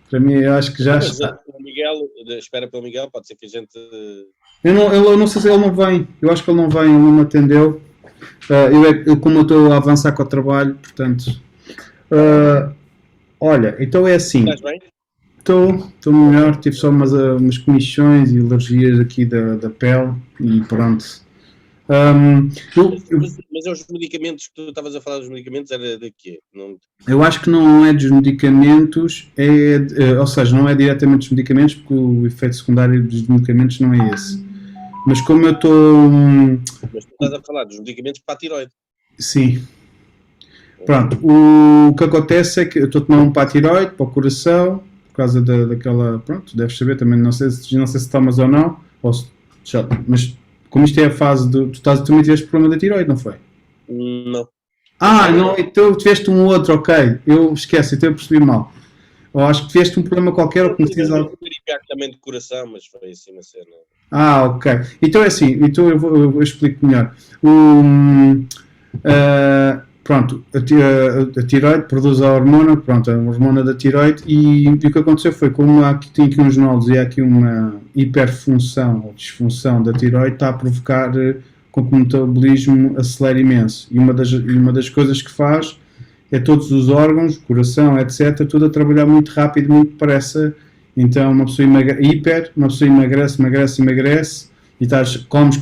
Para mim, eu acho que já Mas está. o Miguel, espera pelo Miguel, pode ser que a gente. Eu não sei se ele não vem. Eu acho que ele não vem, ele não me atendeu. Como eu estou a avançar com o trabalho, portanto. Olha, então é assim. Estás bem? Estou melhor, tive só umas comissões e alergias aqui da pele e pronto. Mas os medicamentos que tu estavas a falar dos medicamentos era de quê? Não... Eu acho que não é dos medicamentos, ou seja, não é diretamente dos medicamentos, porque o efeito secundário dos medicamentos não é esse. Mas como eu estou. Mas tu estás a falar dos medicamentos para a tiroide. Sim. Pronto, o que acontece é que eu estou a tomar um para a tiroide, para o coração, por causa daquela. Pronto, deves saber também, não sei se tomas ou não, mas como isto é a fase de. Tu também tiveste problema da tiroide, não foi? Não. Não, então tiveste um outro, ok. Eu esqueci, então eu percebi mal. Eu acho que tiveste um problema qualquer ou conhecias algo. Eu tive também de coração, mas foi assim uma cena. Ok. Então é assim, então eu explico melhor. Pronto, a tiroide produz a hormona, pronto, a hormona da tiroide, e o que aconteceu foi, como tem aqui uns nódulos e há aqui uma hiperfunção ou disfunção da tiroide, está a provocar com que o metabolismo acelere imenso. E uma das coisas que faz é todos os órgãos, coração, etc., tudo a trabalhar muito rápido, muito depressa. Então uma pessoa uma pessoa emagrece, e comes,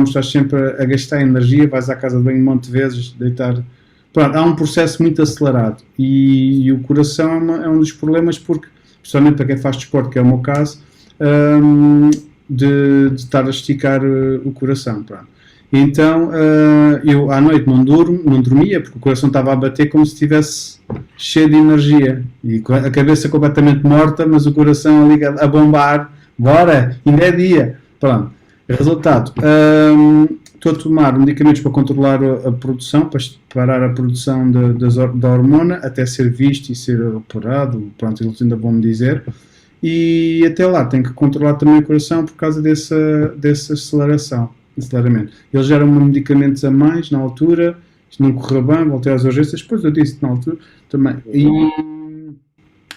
estás sempre a gastar energia, vais à casa de banho um monte de vezes, deitar. Pronto, há um processo muito acelerado. E o coração é um dos problemas, porque, principalmente para quem faz desporto, que é o meu caso, de estar a esticar o coração. Pronto. Então eu à noite não dormia, porque o coração estava a bater como se estivesse cheio de energia, e a cabeça completamente morta, mas o coração ali a bombar, bora, ainda é dia. Pronto. Resultado, estou a tomar medicamentos para controlar a produção, para parar a produção da hormona, até ser visto e ser operado, pronto, eles ainda vão me dizer. E até lá tenho que controlar também o coração por causa dessa aceleramento. Eles geram medicamentos a mais na altura, isto não correu bem, voltei às urgências, depois eu disse na altura também.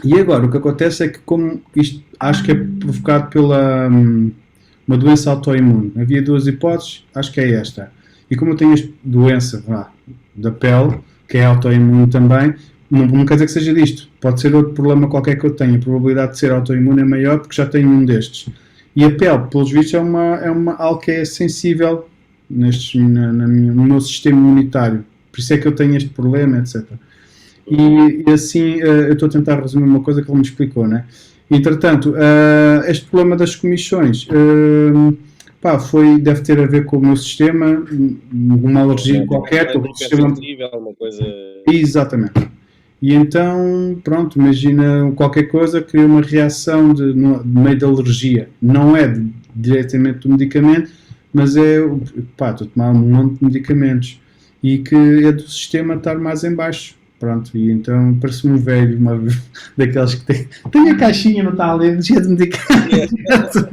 E agora o que acontece é que, como isto acho que é provocado pela uma doença autoimune, havia duas hipóteses, acho que é esta. E como eu tenho esta doença da pele, que é autoimune também, não quer dizer que seja disto, pode ser outro problema qualquer que eu tenha. A probabilidade de ser autoimune é maior porque já tenho um destes. E a pele, pelos vistos, é algo que é sensível no meu sistema imunitário. Por isso é que eu tenho este problema, etc. E assim, eu estou a tentar resumir uma coisa que ele me explicou, né? Entretanto, este problema das comissões deve ter a ver com o meu sistema, uma alergia qualquer. Uma coisa... Exatamente. E então, pronto, imagina qualquer coisa, cria uma reação de meio de alergia. Não é diretamente do medicamento, mas estou a tomar um monte de medicamentos e que é do sistema estar mais em baixo. Pronto, e então parece-me um velho, daqueles que tem a caixinha, não está ali, cheia de medicamentos.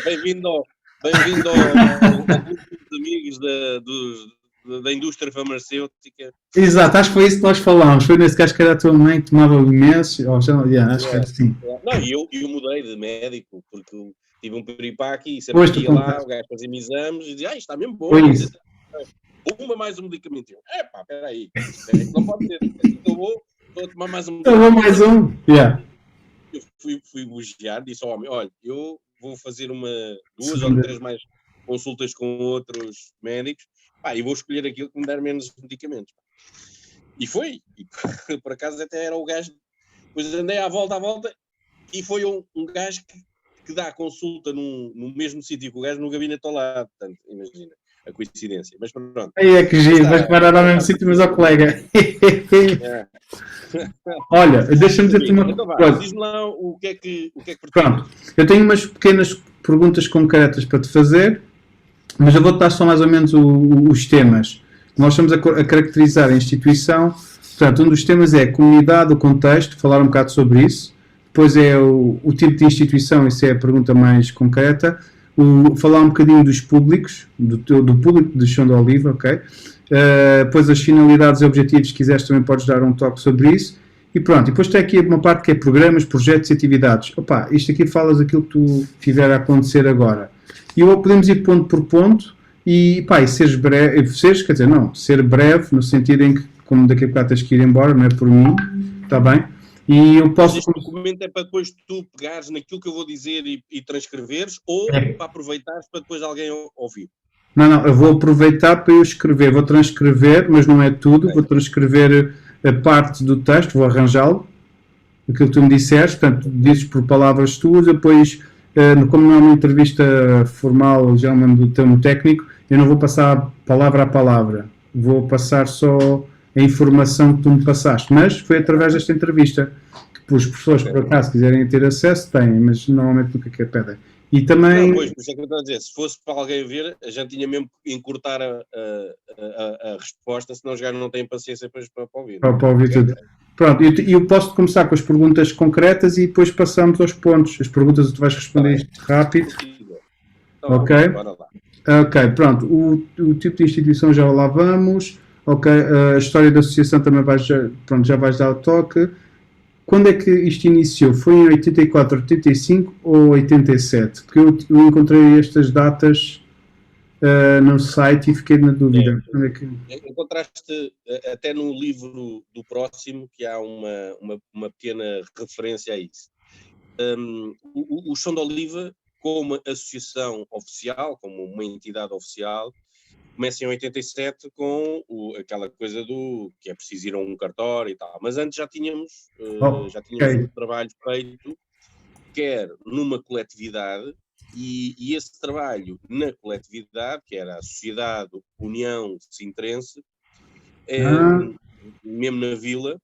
Bem-vindo ao grupo de amigos da indústria farmacêutica. Exato, acho que foi isso que nós falámos. Foi nesse caso que era a tua mãe que tomava imenso. Acho que era assim. Não, e eu mudei de médico, porque tive um piripaque e sempre ia lá, o gajo fazia-me exames e dizia, isto está mesmo bom. Foi isso. Mais um medicamento. Espera aí. Não pode ser. Estou a tomar mais um medicamento. Eu vou mais um. Yeah. Eu fui bugiar, disse ao homem, olha, eu vou fazer duas ou três mais consultas com outros médicos, e vou escolher aquilo que me der menos medicamentos. E foi. E por acaso até era o gajo. Depois andei à volta, e foi um gajo que dá consulta no mesmo sítio que o gajo no gabinete ao lado. Portanto, imagina a coincidência. Mas pronto. Aí é que giro, vais parar ao mesmo sítio, mas ao colega. Olha, deixa-me dizer-te uma coisa. Diz-me lá o que é que pronto, eu tenho umas pequenas perguntas concretas para te fazer, mas eu vou-te dar só mais ou menos os temas. Nós estamos a caracterizar a instituição. Portanto, um dos temas é a comunidade, o contexto, falar um bocado sobre isso. Depois é o tipo de instituição, isso é a pergunta mais concreta. Falar um bocadinho dos públicos, do público de Chão de Oliva, ok? Depois as finalidades e objetivos, se quiseres também podes dar um toque sobre isso. E pronto, e depois tem aqui uma parte que é programas, projetos e atividades. Opa, isto aqui falas aquilo que tu tiver a acontecer agora. E ou podemos ir ponto por ponto e, pá, e seres breve, seres, quer dizer, não, ser breve no sentido em que, como daqui a bocado tens que ir embora, não é por mim, está bem? E eu Mas posso... este documento é para depois tu pegares naquilo que eu vou dizer e transcreveres, ou É. para aproveitares para depois alguém ouvir? Não, não, eu vou aproveitar para eu escrever, vou transcrever, mas não é tudo, Ok. vou transcrever a parte do texto, vou arranjá-lo, aquilo que tu me disseste, portanto, dizes por palavras tuas, depois, como não é uma entrevista formal, já não do termo técnico, eu não vou passar palavra a palavra, vou passar só a informação que tu me passaste, mas foi através desta entrevista, que os professores, Ok. por acaso, quiserem ter acesso, têm, mas normalmente nunca que pedem. E Não, também... pois, por isso é que eu estou a dizer, se fosse para alguém ver, a gente tinha mesmo que encurtar a resposta, senão os gajos não têm paciência para ouvir, não é? Para ouvir Ok? tudo. Pronto, eu posso começar com as perguntas concretas e depois passamos aos pontos. As perguntas tu vais Está responder bem, isto rápido, como quiser. Então ok? vá, bora lá. Ok, pronto. O tipo de instituição já lá vamos. Ok, a história da associação também pronto, já vais dar o toque. Quando é que isto iniciou? Foi em 84, 85 ou 87? Porque eu encontrei estas datas no site e fiquei na É, dúvida. Quando é que... encontraste até no livro do próximo que há uma pequena referência a isso. O Chão de Oliva, como associação oficial, como uma entidade oficial, começa em 87 com aquela coisa do que é preciso ir a um cartório e tal. Mas antes já tínhamos um Ok. trabalho feito, quer numa coletividade, e esse trabalho na coletividade, que era a Sociedade União Sintrense, Ah, mesmo na vila,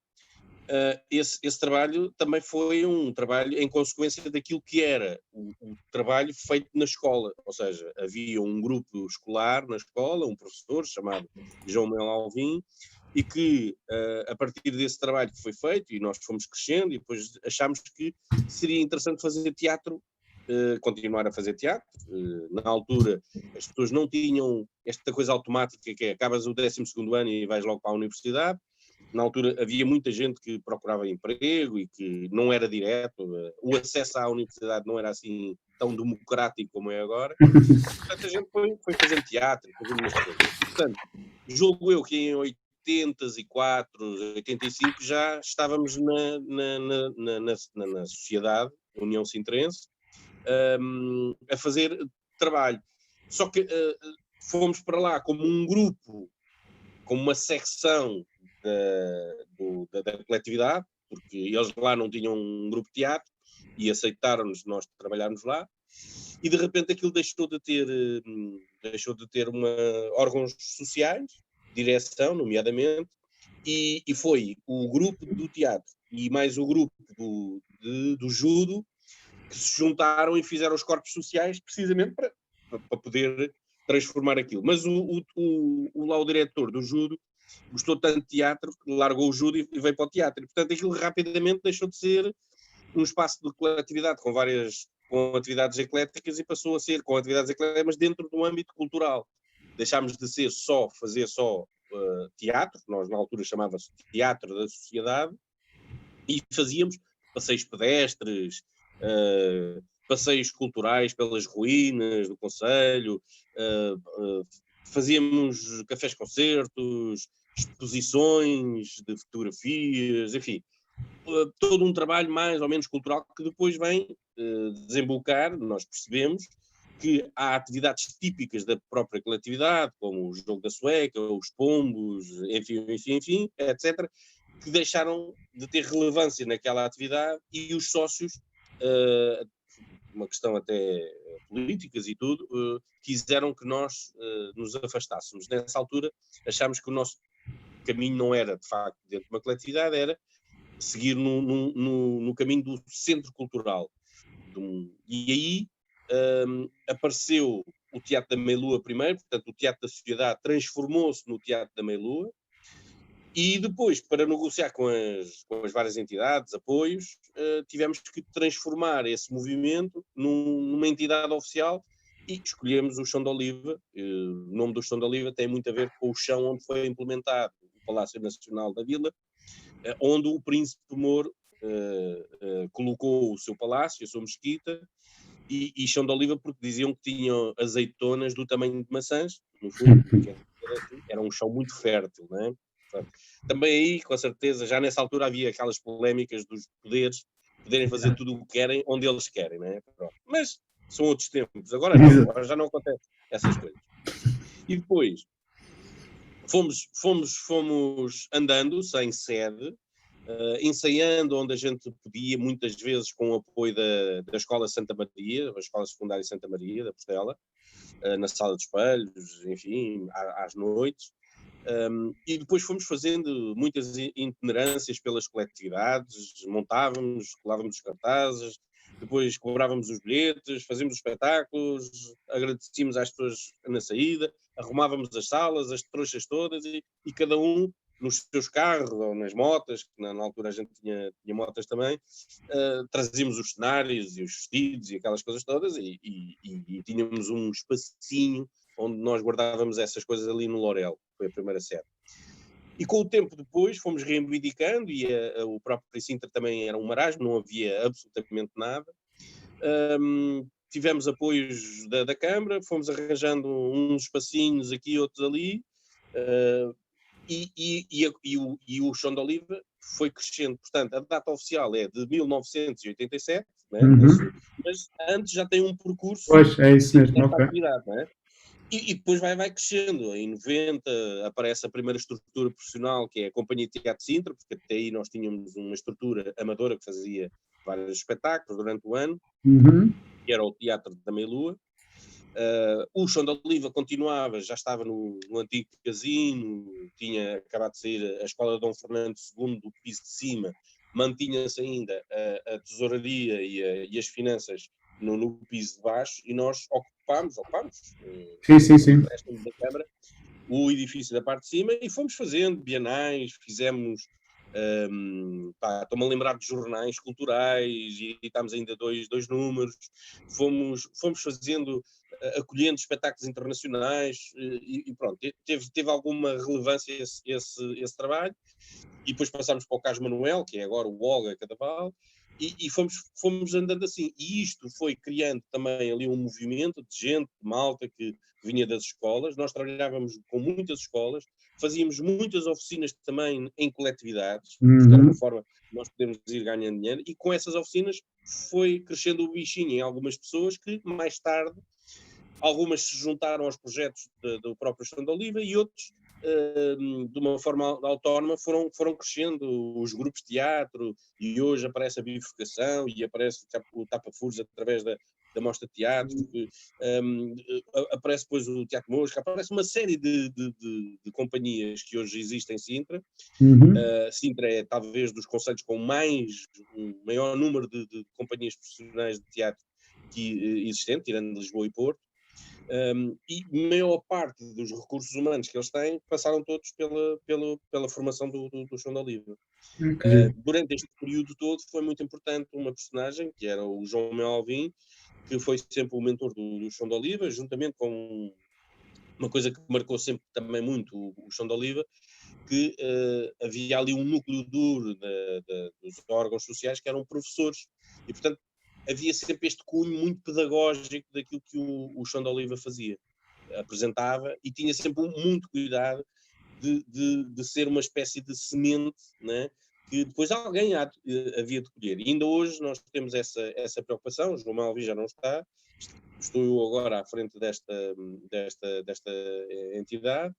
esse trabalho também foi um trabalho em consequência daquilo que era o trabalho feito na escola, ou seja, havia um grupo escolar na escola, um professor chamado João Mel Alvim, e que a partir desse trabalho que foi feito, e nós fomos crescendo, e depois achámos que seria interessante fazer teatro, continuar a fazer teatro. Na altura as pessoas não tinham esta coisa automática que é acabas o 12º ano e vais logo para a universidade. Na altura havia muita gente que procurava emprego e que não era direto, o acesso à universidade não era assim tão democrático como é agora, e portanto a gente foi fazendo teatro, fazendo umas coisas. E portanto, julgo eu que em 84, 85 já estávamos na sociedade, União Sintrense, a fazer trabalho. Só que fomos para lá como um grupo, como uma secção da coletividade, porque eles lá não tinham um grupo de teatro e aceitaram-nos nós trabalharmos lá, e de repente aquilo deixou de ter órgãos sociais, direção, nomeadamente, e foi o grupo do teatro e mais o grupo do judo que se juntaram e fizeram os corpos sociais precisamente para poder transformar aquilo. Mas lá o diretor do judo gostou tanto de teatro que largou o judo e veio para o teatro. E, portanto, aquilo rapidamente deixou de ser um espaço de coletividade com atividades ecléticas e passou a ser com atividades ecléticas, mas dentro do âmbito cultural. Deixámos de ser fazer só teatro, que nós na altura chamava-se Teatro da Sociedade, e fazíamos passeios pedestres, passeios culturais pelas ruínas do concelho, fazíamos cafés-concertos, exposições de fotografias, enfim, todo um trabalho mais ou menos cultural que depois vem desembocar, nós percebemos que há atividades típicas da própria coletividade, como o jogo da sueca, os pombos, enfim, etc., que deixaram de ter relevância naquela atividade e os sócios, uma questão até políticas e tudo, quiseram que nós nos afastássemos. Nessa altura achámos que o nosso caminho não era, de facto, dentro de uma coletividade, era seguir no caminho do centro cultural. E aí apareceu o Teatro da Meia-Lua primeiro, portanto o Teatro da Sociedade transformou-se no Teatro da Meia-Lua, e depois, para negociar com as várias entidades, apoios, tivemos que transformar esse movimento numa entidade oficial e escolhemos o Chão de Oliva. O nome do Chão de Oliva tem muito a ver com o chão onde foi implementado o Palácio Nacional da Vila, onde o príncipe Moro colocou o seu palácio, a sua mesquita, e chão de oliva porque diziam que tinham azeitonas do tamanho de maçãs, no fundo, era um chão muito fértil, não é? Portanto, também aí, com certeza, já nessa altura havia aquelas polémicas dos poderes poderem fazer tudo o que querem, onde eles querem, não é? Pronto. Mas são outros tempos, agora não, agora já não acontece essas coisas. E depois fomos andando sem sede, ensaiando onde a gente podia, muitas vezes com o apoio da Escola Santa Maria, a Escola Secundária Santa Maria, da Portela, na Sala de Espelhos, enfim, às noites. E depois fomos fazendo muitas itinerâncias pelas coletividades, montávamos, colávamos os cartazes, depois cobrávamos os bilhetes, fazíamos os espetáculos, agradecíamos às pessoas na saída, arrumávamos as salas, as trouxas todas, e cada um nos seus carros ou nas motas, que na altura a gente tinha motas também, trazíamos os cenários e os vestidos e aquelas coisas todas, e tínhamos um espacinho onde nós guardávamos essas coisas ali no Lorel, foi a primeira sede. E com o tempo depois fomos reivindicando, e o próprio Sintra também era um marasmo, não havia absolutamente nada. Tivemos apoios da Câmara, fomos arranjando uns espacinhos aqui, outros ali, e o chão de oliva foi crescendo. Portanto, a data oficial é de 1987, né? Mas antes já tem um percurso. Pois, é isso mesmo, ok. Atividade, né? E depois vai crescendo. Em 90 aparece a primeira estrutura profissional, que é a Companhia de Teatro de Sintra, porque até aí nós tínhamos uma estrutura amadora que fazia vários espetáculos durante o ano, que era o Teatro da Meia-Lua. O Chão de Oliva continuava, já estava no antigo casino, tinha acabado de sair a Escola de Dom Fernando II do piso de cima, mantinha-se ainda a tesouraria e as finanças no piso de baixo, e nós ocupámos da Câmara, o edifício da parte de cima, e fomos fazendo bienais, fizemos, estou-me a lembrar de jornais culturais, e editámos ainda dois números, fomos fazendo, acolhendo espetáculos internacionais, e pronto, teve alguma relevância esse trabalho. E depois passámos para o Carlos Manuel, que é agora o Olga Cadaval, e fomos andando assim. E isto foi criando também ali um movimento de gente, de malta que vinha das escolas. Nós trabalhávamos com muitas escolas, fazíamos muitas oficinas também em coletividades, porque era uma forma de nós podermos ir ganhando dinheiro, e com essas oficinas foi crescendo o bichinho em algumas pessoas que, mais tarde, algumas se juntaram aos projetos do próprio Chão de Oliva, e outros, de uma forma autónoma, foram crescendo os grupos de teatro, e hoje aparece a bifurcação e aparece o Tapa-Furos através da Mostra de Teatro, aparece depois o Teatro Mosca, aparece uma série de companhias que hoje existem em Sintra. Sintra é talvez dos concelhos com um maior número de companhias profissionais de teatro existente, tirando Lisboa e Porto. E a maior parte dos recursos humanos que eles têm passaram todos pela formação do Chão de Oliva. Durante este período todo foi muito importante uma personagem, que era o João Mel Alvim, que foi sempre o mentor do Chão de Oliva, juntamente com uma coisa que marcou sempre também muito o Chão de Oliva, que havia ali um núcleo duro dos órgãos sociais que eram professores, e portanto havia sempre este cunho muito pedagógico daquilo que o Chão de Oliva fazia, apresentava, e tinha sempre muito cuidado de ser uma espécie de semente, né, que depois alguém havia de colher. E ainda hoje nós temos essa preocupação. O João Malvi já não está, estou eu agora à frente desta entidade,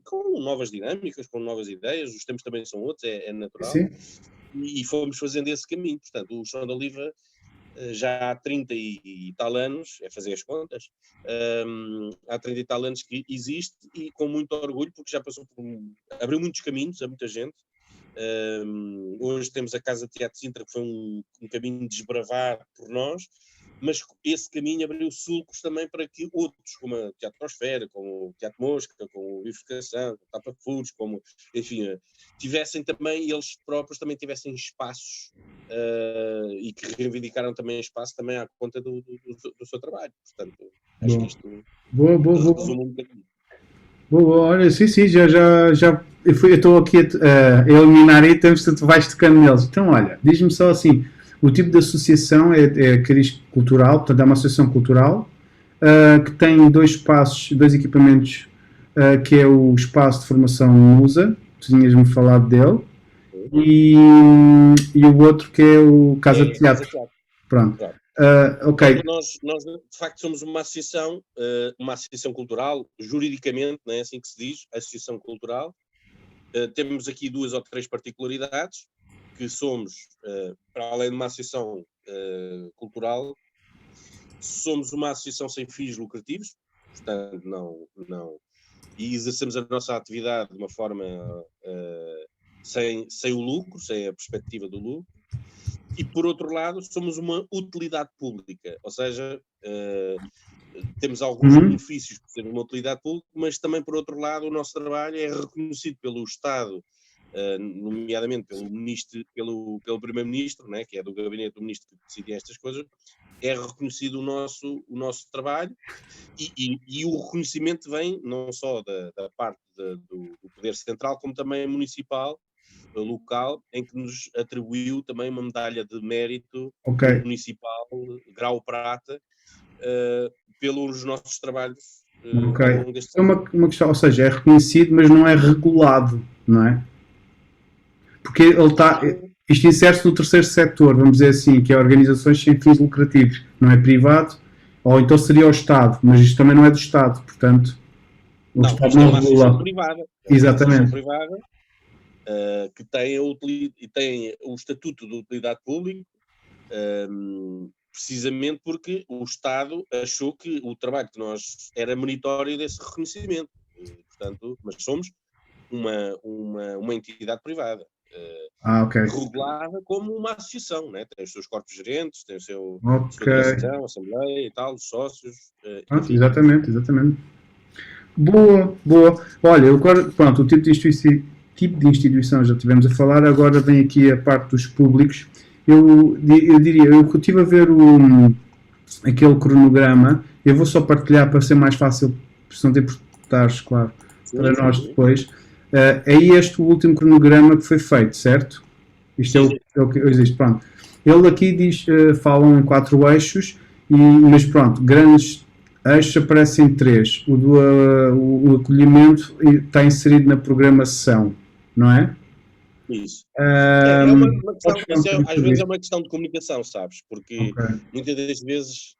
com novas dinâmicas, com novas ideias. Os tempos também são outros, é natural. Sim. E fomos fazendo esse caminho. Portanto, o Chão de Oliva já há 30 e tal anos, é fazer as contas, há 30 e tal anos que existe, e com muito orgulho, porque já passou abriu muitos caminhos a muita gente. Hoje temos a Casa de Teatro de Sintra, que foi um caminho desbravado por nós, mas esse caminho abriu sulcos também para que outros, como a Teatrosfera, como o Teatro Mosca, como o Bifurcação, o Tapa-Furos, como, enfim, tivessem também, eles próprios também tivessem espaços, e que reivindicaram também espaço também à conta do seu trabalho. Portanto, acho que isto Boa. resume um bocadinho. Boa, olha, sim, já eu estou aqui a eliminar itens, tu vais tocando neles. Então, olha, diz-me só assim, o tipo de associação é cariz cultural, portanto é uma associação cultural, que tem dois espaços, dois equipamentos, que é o espaço de formação Musa, tu tinhas-me falado dele, e, e o outro que é o Casa de É Casa Teatro. Teatro. Pronto. Pronto. Ok. Nós, de facto, somos uma associação cultural, juridicamente, não é assim que se diz, associação cultural. Temos aqui 2 ou 3 particularidades, que somos, para além de uma associação cultural, somos uma associação sem fins lucrativos, portanto, e exercemos a nossa atividade de uma forma sem o lucro, sem a perspectiva do lucro. E, por outro lado, somos uma utilidade pública, ou seja, temos alguns benefícios por ser uma utilidade pública, mas também, por outro lado, o nosso trabalho é reconhecido pelo Estado, nomeadamente pelo Primeiro-Ministro, né, que é do gabinete do Ministro que decide estas coisas, é reconhecido o nosso trabalho e o reconhecimento vem não só da parte do Poder Central, como também municipal, local, em que nos atribuiu também uma medalha de mérito municipal, grau prata, pelos nossos trabalhos ao longo destes É anos. uma questão, ou seja, é reconhecido, mas não é regulado, não é? Porque ele está. Isto insere-se no terceiro setor, vamos dizer assim, que é organizações sem fins lucrativos, não é privado, ou então seria o Estado, mas isto também não é do Estado, portanto, o Não, Estado isto é não uma associação regula. privada. É uma associação Exatamente. privada que tem o estatuto de utilidade pública, precisamente porque o Estado achou que o trabalho que nós era meritório desse reconhecimento. Portanto, mas somos uma entidade privada. Ok. Regulada como uma associação, né? Tem os seus corpos gerentes, tem a sua Ok. direção, assembleia e tal, os sócios, enfim. Exatamente. Boa. Olha, eu agora, pronto, o tipo de instituição já tivemos a falar, agora vem aqui a parte dos públicos. Eu diria, eu estive a ver aquele cronograma, eu vou só partilhar para ser mais fácil, se não ter portares, claro, para nós depois. É este o último cronograma que foi feito, certo? Isto é o que existe, pronto. Ele aqui diz, falam em 4 eixos, mas pronto, grandes eixos aparecem 3. O acolhimento está inserido na programação, não é? Isso. É uma questão, Podes falar um às sobre vezes é isso? uma questão de comunicação, sabes? Porque Ok. muitas das vezes,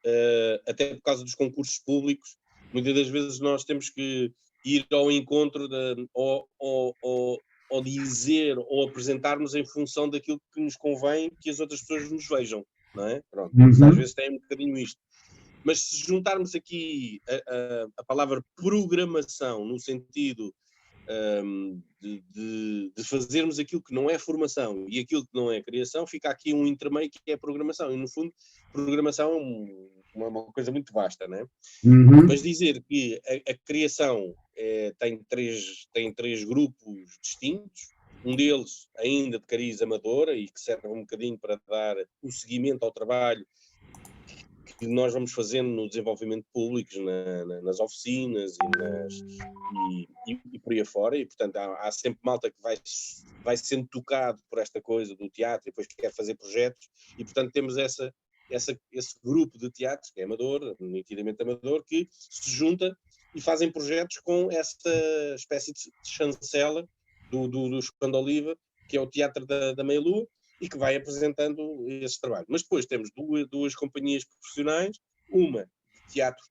até por causa dos concursos públicos, muitas das vezes nós temos que ir ao encontro ou dizer ou apresentarmos em função daquilo que nos convém que as outras pessoas nos vejam, não é? Pronto, isso às vezes tem um bocadinho isto. Mas se juntarmos aqui a palavra programação no sentido de fazermos aquilo que não é formação e aquilo que não é criação, fica aqui um intermeio que é programação. E, no fundo, programação é uma coisa muito vasta, né? Mas dizer que a criação tem três grupos distintos, um deles ainda de cariz amadora e que serve um bocadinho para dar o seguimento ao trabalho que nós vamos fazendo no desenvolvimento público, nas oficinas e por aí afora, e portanto há sempre malta que vai sendo tocado por esta coisa do teatro e depois quer fazer projetos, e portanto temos esse grupo de teatros, que é amador, nitidamente amador, que se junta e fazem projetos com esta espécie de chancela do Chão de Oliva, que é o Teatro da Meia-Lua, e que vai apresentando esse trabalho. Mas depois temos duas companhias profissionais, uma de teatro,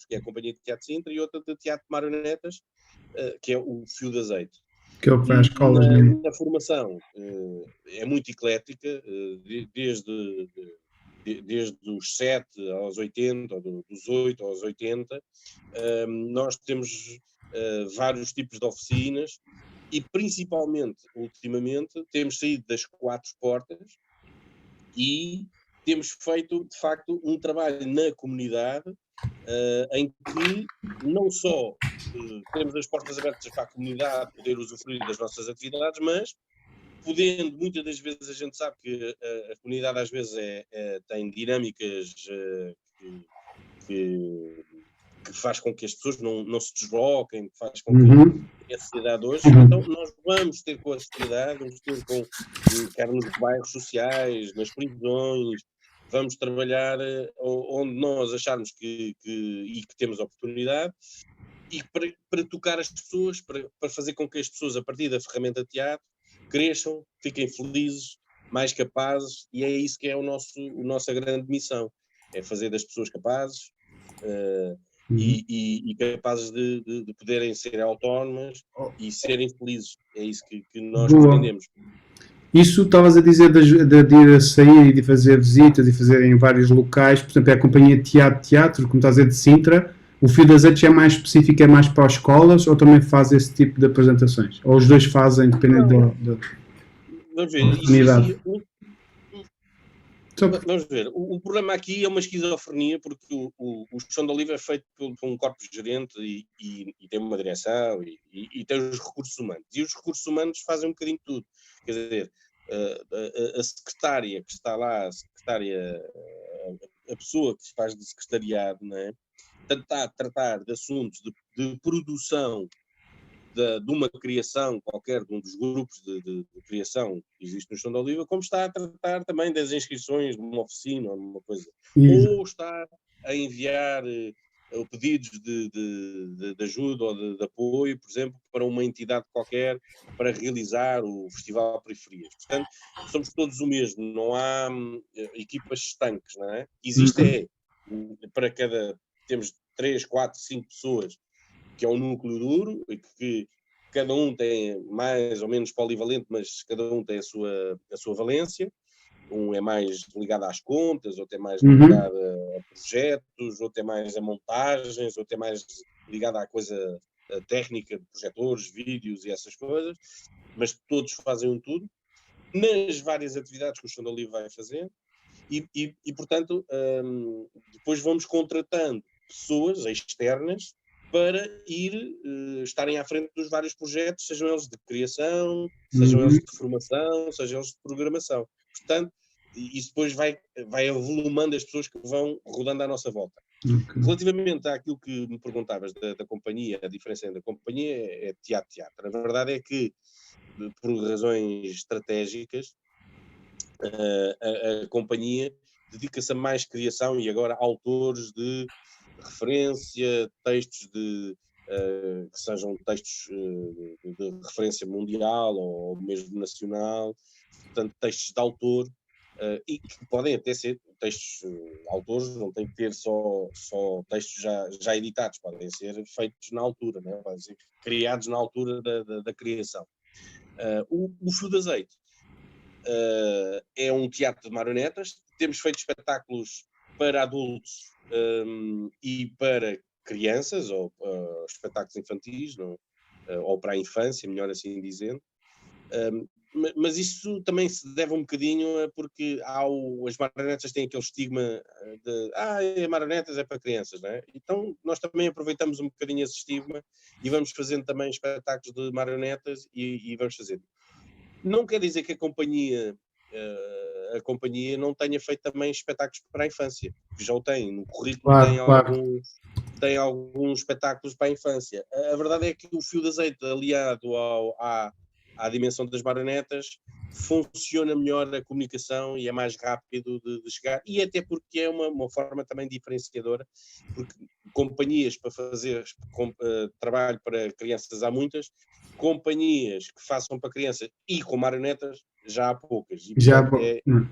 que é a Companhia de Teatro Sintra, e outra de teatro de marionetas, que é o Fio de Azeite. Que é o que vai às escolas, né? Na formação é muito eclética, desde os 7 aos 80, ou dos 8 aos 80, nós temos vários tipos de oficinas, e principalmente, ultimamente, temos saído das 4 portas e temos feito, de facto, um trabalho na comunidade em que não só temos as portas abertas para a comunidade poder usufruir das nossas atividades, mas podendo, muitas das vezes a gente sabe que a comunidade às vezes tem dinâmicas que que faz com que as pessoas não se desloquem, que faz com que a sociedade hoje, então nós vamos ter com a sociedade, vamos ter quer nos bairros sociais, nas prisões, vamos trabalhar onde nós acharmos que temos oportunidade, e para tocar as pessoas, para fazer com que as pessoas, a partir da ferramenta teatro, cresçam, fiquem felizes, mais capazes, e é isso que é a nossa grande missão, é fazer das pessoas capazes e capazes de poderem ser autónomas e serem felizes. É isso que nós pretendemos. Isso estavas a dizer de ir a sair e de fazer visitas e fazer em vários locais, por exemplo, é a companhia Teatro, como estás a dizer, de Sintra. O Fio das Artes é mais específico, é mais para as escolas, ou também faz esse tipo de apresentações? Ou os dois fazem, dependendo da oportunidade? Vamos ver, o problema aqui é uma esquizofrenia, porque o Chão de Oliva é feito por um corpo gerente e tem uma direção e tem os recursos humanos. E os recursos humanos fazem um bocadinho de tudo. Quer dizer, a secretária que está lá, a pessoa que faz de secretariado, não é? Tratar de assuntos de produção de uma criação qualquer, de um dos grupos de criação que existe no Chão de Oliva, como está a tratar também das inscrições de uma oficina ou de uma coisa. Ou está a enviar pedidos de ajuda ou de apoio, por exemplo, para uma entidade qualquer para realizar o Festival Periferias. Portanto, somos todos o mesmo, não há equipas estanques, não é? Existe para temos 3, 4, 5 pessoas, que é um núcleo duro, e que cada um tem mais ou menos polivalente, mas cada um tem a sua valência. Um é mais ligado às contas, outro é mais ligado a projetos, outro é mais a montagens, outro é mais ligado à coisa técnica de projetores, vídeos e essas coisas, mas todos fazem tudo, nas várias atividades que o Chão de Oliva vai fazer, e portanto, depois vamos contratando pessoas externas para estarem à frente dos vários projetos, sejam eles de criação, sejam eles de formação, sejam eles de programação. Portanto, isso depois vai avolumando as pessoas que vão rodando à nossa volta. Relativamente àquilo que me perguntavas da companhia, a diferença entre a companhia é teatro. A verdade é que, por razões estratégicas, a companhia dedica-se a mais criação e agora autores de referência, textos que sejam textos de referência mundial ou mesmo nacional, portanto textos de autor, e que podem até ser textos autores, não tem que ter só textos já editados, podem ser feitos na altura, né? Podem ser criados na altura da criação. O Fio de Azeite é um teatro de marionetas. Temos feito espetáculos para adultos e para crianças, ou espetáculos infantis, ou para a infância, melhor assim dizendo. Mas isso também se deve um bocadinho a porque as marionetas têm aquele estigma de marionetas é para crianças, não é? Então nós também aproveitamos um bocadinho esse estigma e vamos fazendo também espetáculos de marionetas e vamos fazendo. Não quer dizer que a companhia não tenha feito também espetáculos para a infância, que já o tem, no currículo tem alguns espetáculos para a infância. A verdade é que o Fio de Azeite, aliado à dimensão das marionetas, funciona melhor a comunicação e é mais rápido de chegar, e até porque é uma forma também diferenciadora, porque companhias para fazer trabalho para crianças há muitas, companhias que façam para crianças e com marionetas já há poucas, e portanto,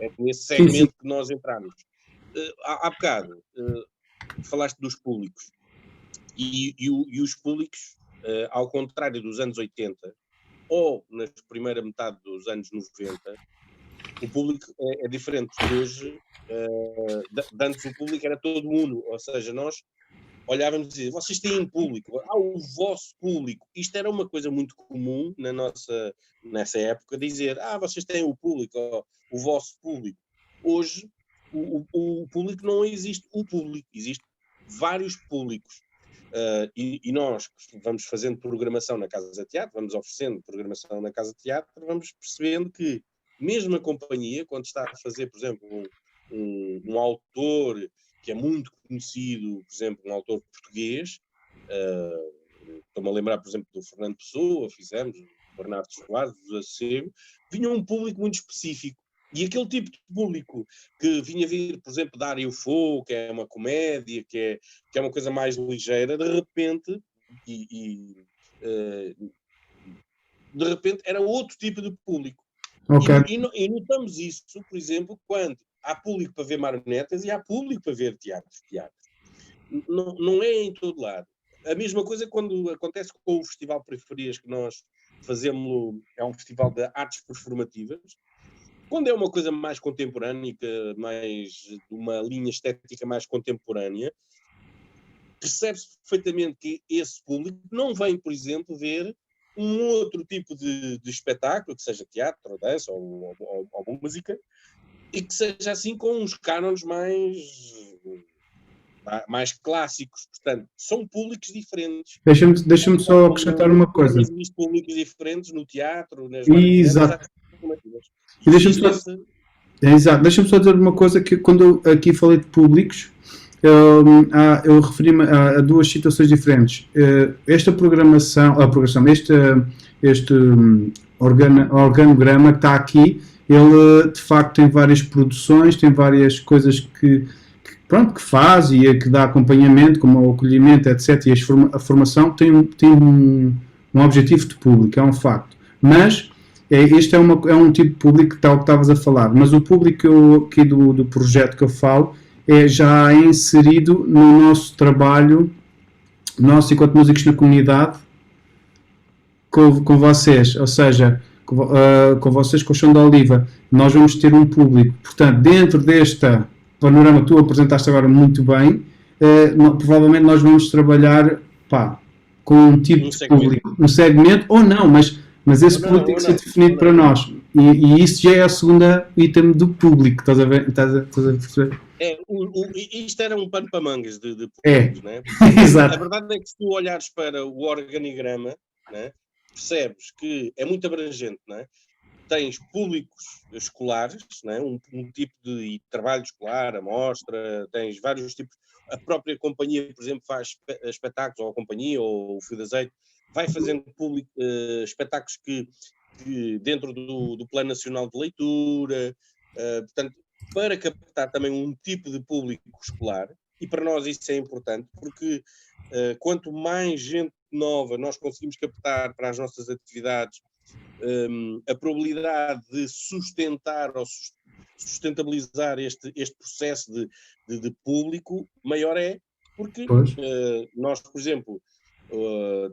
é nesse segmento que nós entramos. Há bocado falaste dos públicos, e os públicos, ao contrário dos anos 80 ou na primeira metade dos anos 90, o público é diferente. Hoje, antes o público era todo uno, ou seja, nós olhávamos e dizíamos, vocês têm um público, o vosso público. Isto era uma coisa muito comum nessa época, dizer, vocês têm o público, o vosso público. Hoje, o público não existe o público, existe vários públicos. E nós vamos fazendo programação na Casa de Teatro, vamos oferecendo programação na Casa de Teatro, vamos percebendo que mesmo a companhia, quando está a fazer, por exemplo, um autor que é muito conhecido, por exemplo, um autor português, estou-me a lembrar, por exemplo, do Fernando Pessoa, fizemos, o Bernardo Soares, do Acebo, vinha um público muito específico. E aquele tipo de público que vinha vir, por exemplo, da Área UFO, que é uma comédia, que é uma coisa mais ligeira, de repente, de repente era outro tipo de público. Ok. E notamos isso, por exemplo, quando há público para ver marionetas e há público para ver teatro. Não é em todo lado. A mesma coisa quando acontece com o Festival Periferias que nós fazemos, é um festival de artes performativas. Quando é uma coisa mais contemporânea, mais de uma linha estética mais contemporânea, percebe-se perfeitamente que esse público não vem, por exemplo, ver um outro tipo de espetáculo, que seja teatro, ou dança, ou música, e que seja assim com uns cânones mais clássicos. Portanto, são públicos diferentes. Deixa-me só acrescentar uma coisa. Existem públicos diferentes no teatro, nas Exato. E deixa-me só dizer uma coisa, que quando eu aqui falei de públicos, eu referi-me a duas situações diferentes. Esta programação, este organograma que está aqui, ele de facto tem várias produções, tem várias coisas que faz e que dá acompanhamento, como o acolhimento, etc. E a formação tem um objetivo de público, é um facto. Mas este é um tipo de público, tal que estavas a falar. Mas o público aqui do projeto que eu falo é já inserido no nosso trabalho, nós enquanto músicos na comunidade, com vocês, ou seja, com vocês, com o Chão da Oliva, nós vamos ter um público. Portanto, dentro desta panorama que tu apresentaste agora muito bem, provavelmente nós vamos trabalhar com um tipo de público, um segmento, ou não, mas esse público tem que ser definido para nós. E isso já é a segunda item do público, estás a ver? Estás a perceber? Isto era um pano para mangas de públicos, né? Exato. A verdade é que se tu olhares para o organigrama, né, percebes que é muito abrangente, né? Tens públicos escolares, né? um tipo de trabalho escolar, amostra, tens vários tipos. A própria companhia, por exemplo, faz espetáculos, ou a companhia, ou o Fio de Azeite, vai fazendo espetáculos que dentro do Plano Nacional de Leitura, portanto, para captar também um tipo de público escolar, e para nós isso é importante, porque quanto mais gente nova nós conseguimos captar para as nossas atividades, a probabilidade de sustentar ou sustentabilizar este processo de público maior é, porque nós, por exemplo,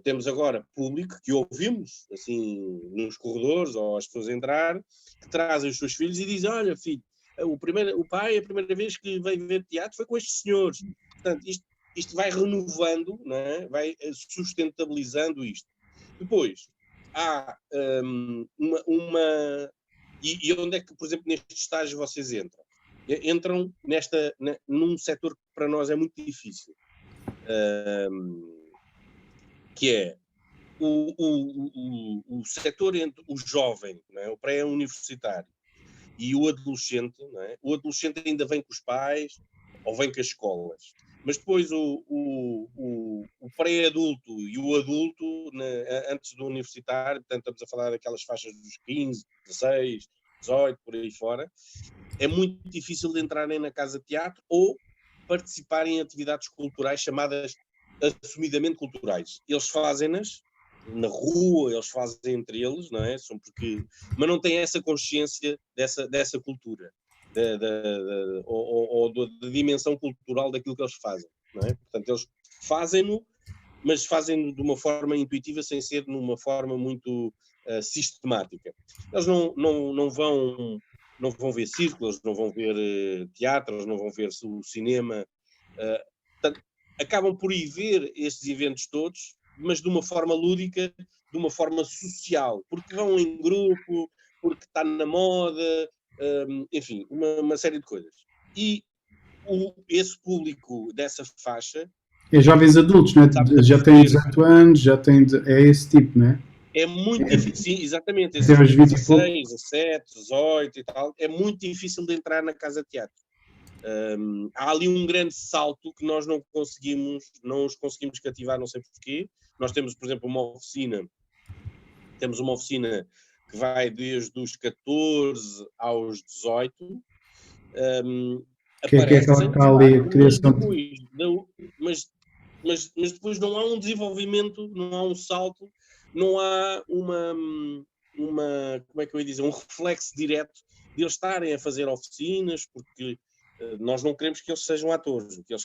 temos agora público que ouvimos assim nos corredores, ou as pessoas entrar, que trazem os seus filhos e dizem: olha filho, o pai, a primeira vez que veio ver teatro foi com estes senhores. Portanto, isto vai renovando, não é? Vai sustentabilizando isto. Depois há e onde é que, por exemplo, neste estágio vocês entram? Entram num setor que para nós é muito difícil, que é o setor entre o jovem, não é? O pré-universitário, e o adolescente, não é? O adolescente ainda vem com os pais ou vem com as escolas. Mas depois o pré-adulto e o adulto, antes do universitário, portanto estamos a falar daquelas faixas dos 15, 16, 18, por aí fora, é muito difícil de entrarem na casa de teatro ou participarem em atividades culturais chamadas assumidamente culturais. Eles fazem-nas na rua, eles fazem entre eles, não é? Mas não têm essa consciência dessa cultura, ou da dimensão cultural daquilo que eles fazem, não é? Portanto, eles fazem-no, mas fazem-no de uma forma intuitiva, sem ser numa forma muito sistemática. Eles não vão ver círculos, não vão ver teatros, não vão ver o cinema. Portanto, acabam por ir ver estes eventos todos, mas de uma forma lúdica, de uma forma social, porque vão em grupo, porque está na moda, enfim, uma série de coisas. E esse público dessa faixa... É jovens adultos, não é? Já têm 18 anos, é esse tipo, não é? É muito difícil, sim, exatamente. Esses 16, 17, 18 e tal, é muito difícil de entrar na casa de teatro. Há ali um grande salto que nós não os conseguimos cativar, não sei porquê. Nós temos, por exemplo, uma oficina que vai desde os 14 aos 18, Que é aquela que está ali, a criação. Mas depois não há um desenvolvimento, não há um salto, não há uma como é que eu ia dizer, um reflexo direto de eles estarem a fazer oficinas, porque nós não queremos que eles sejam atores. O que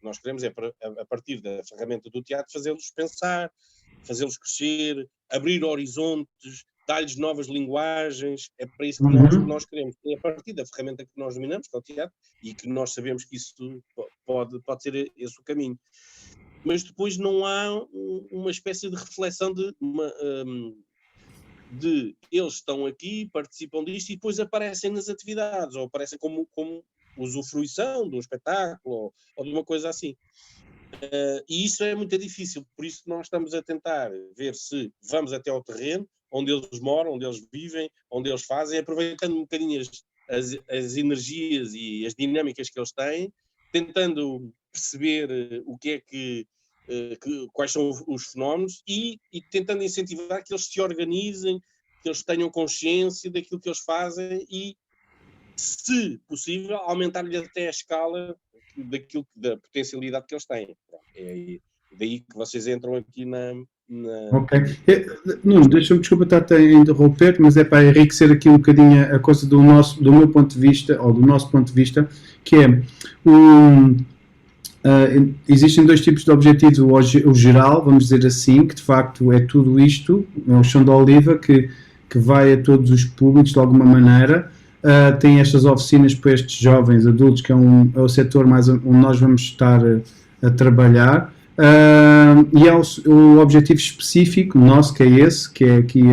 nós queremos é, a partir da ferramenta do teatro, fazê-los pensar, fazê-los crescer, abrir horizontes, dar-lhes novas linguagens. É para isso que nós queremos. É a partir da ferramenta que nós dominamos, que é o teatro, e que nós sabemos que isso pode ser esse o caminho. Mas depois não há uma espécie de reflexão de eles estão aqui, participam disto e depois aparecem nas atividades, ou aparecem como usufruição de um espetáculo ou de uma coisa assim. E isso é muito difícil, por isso nós estamos a tentar ver se vamos até ao terreno, onde eles moram, onde eles vivem, onde eles fazem, aproveitando um bocadinho as energias e as dinâmicas que eles têm, tentando perceber o que é quais são os fenómenos e tentando incentivar que eles se organizem, que eles tenham consciência daquilo que eles fazem e, se possível, aumentar-lhe até a escala da potencialidade que eles têm. É daí que vocês entram aqui na... Ok. Nuno, deixa-me, desculpa estar a interromper, mas é para enriquecer aqui um bocadinho a coisa do meu ponto de vista, ou do nosso ponto de vista, que é existem dois tipos de objetivos, o geral, vamos dizer assim, que de facto é tudo isto, é o chão de oliva que vai a todos os públicos de alguma maneira. Tem estas oficinas para estes jovens adultos, que é o setor mais onde nós vamos estar a trabalhar, e é o objetivo específico nosso, que é esse, que é aqui,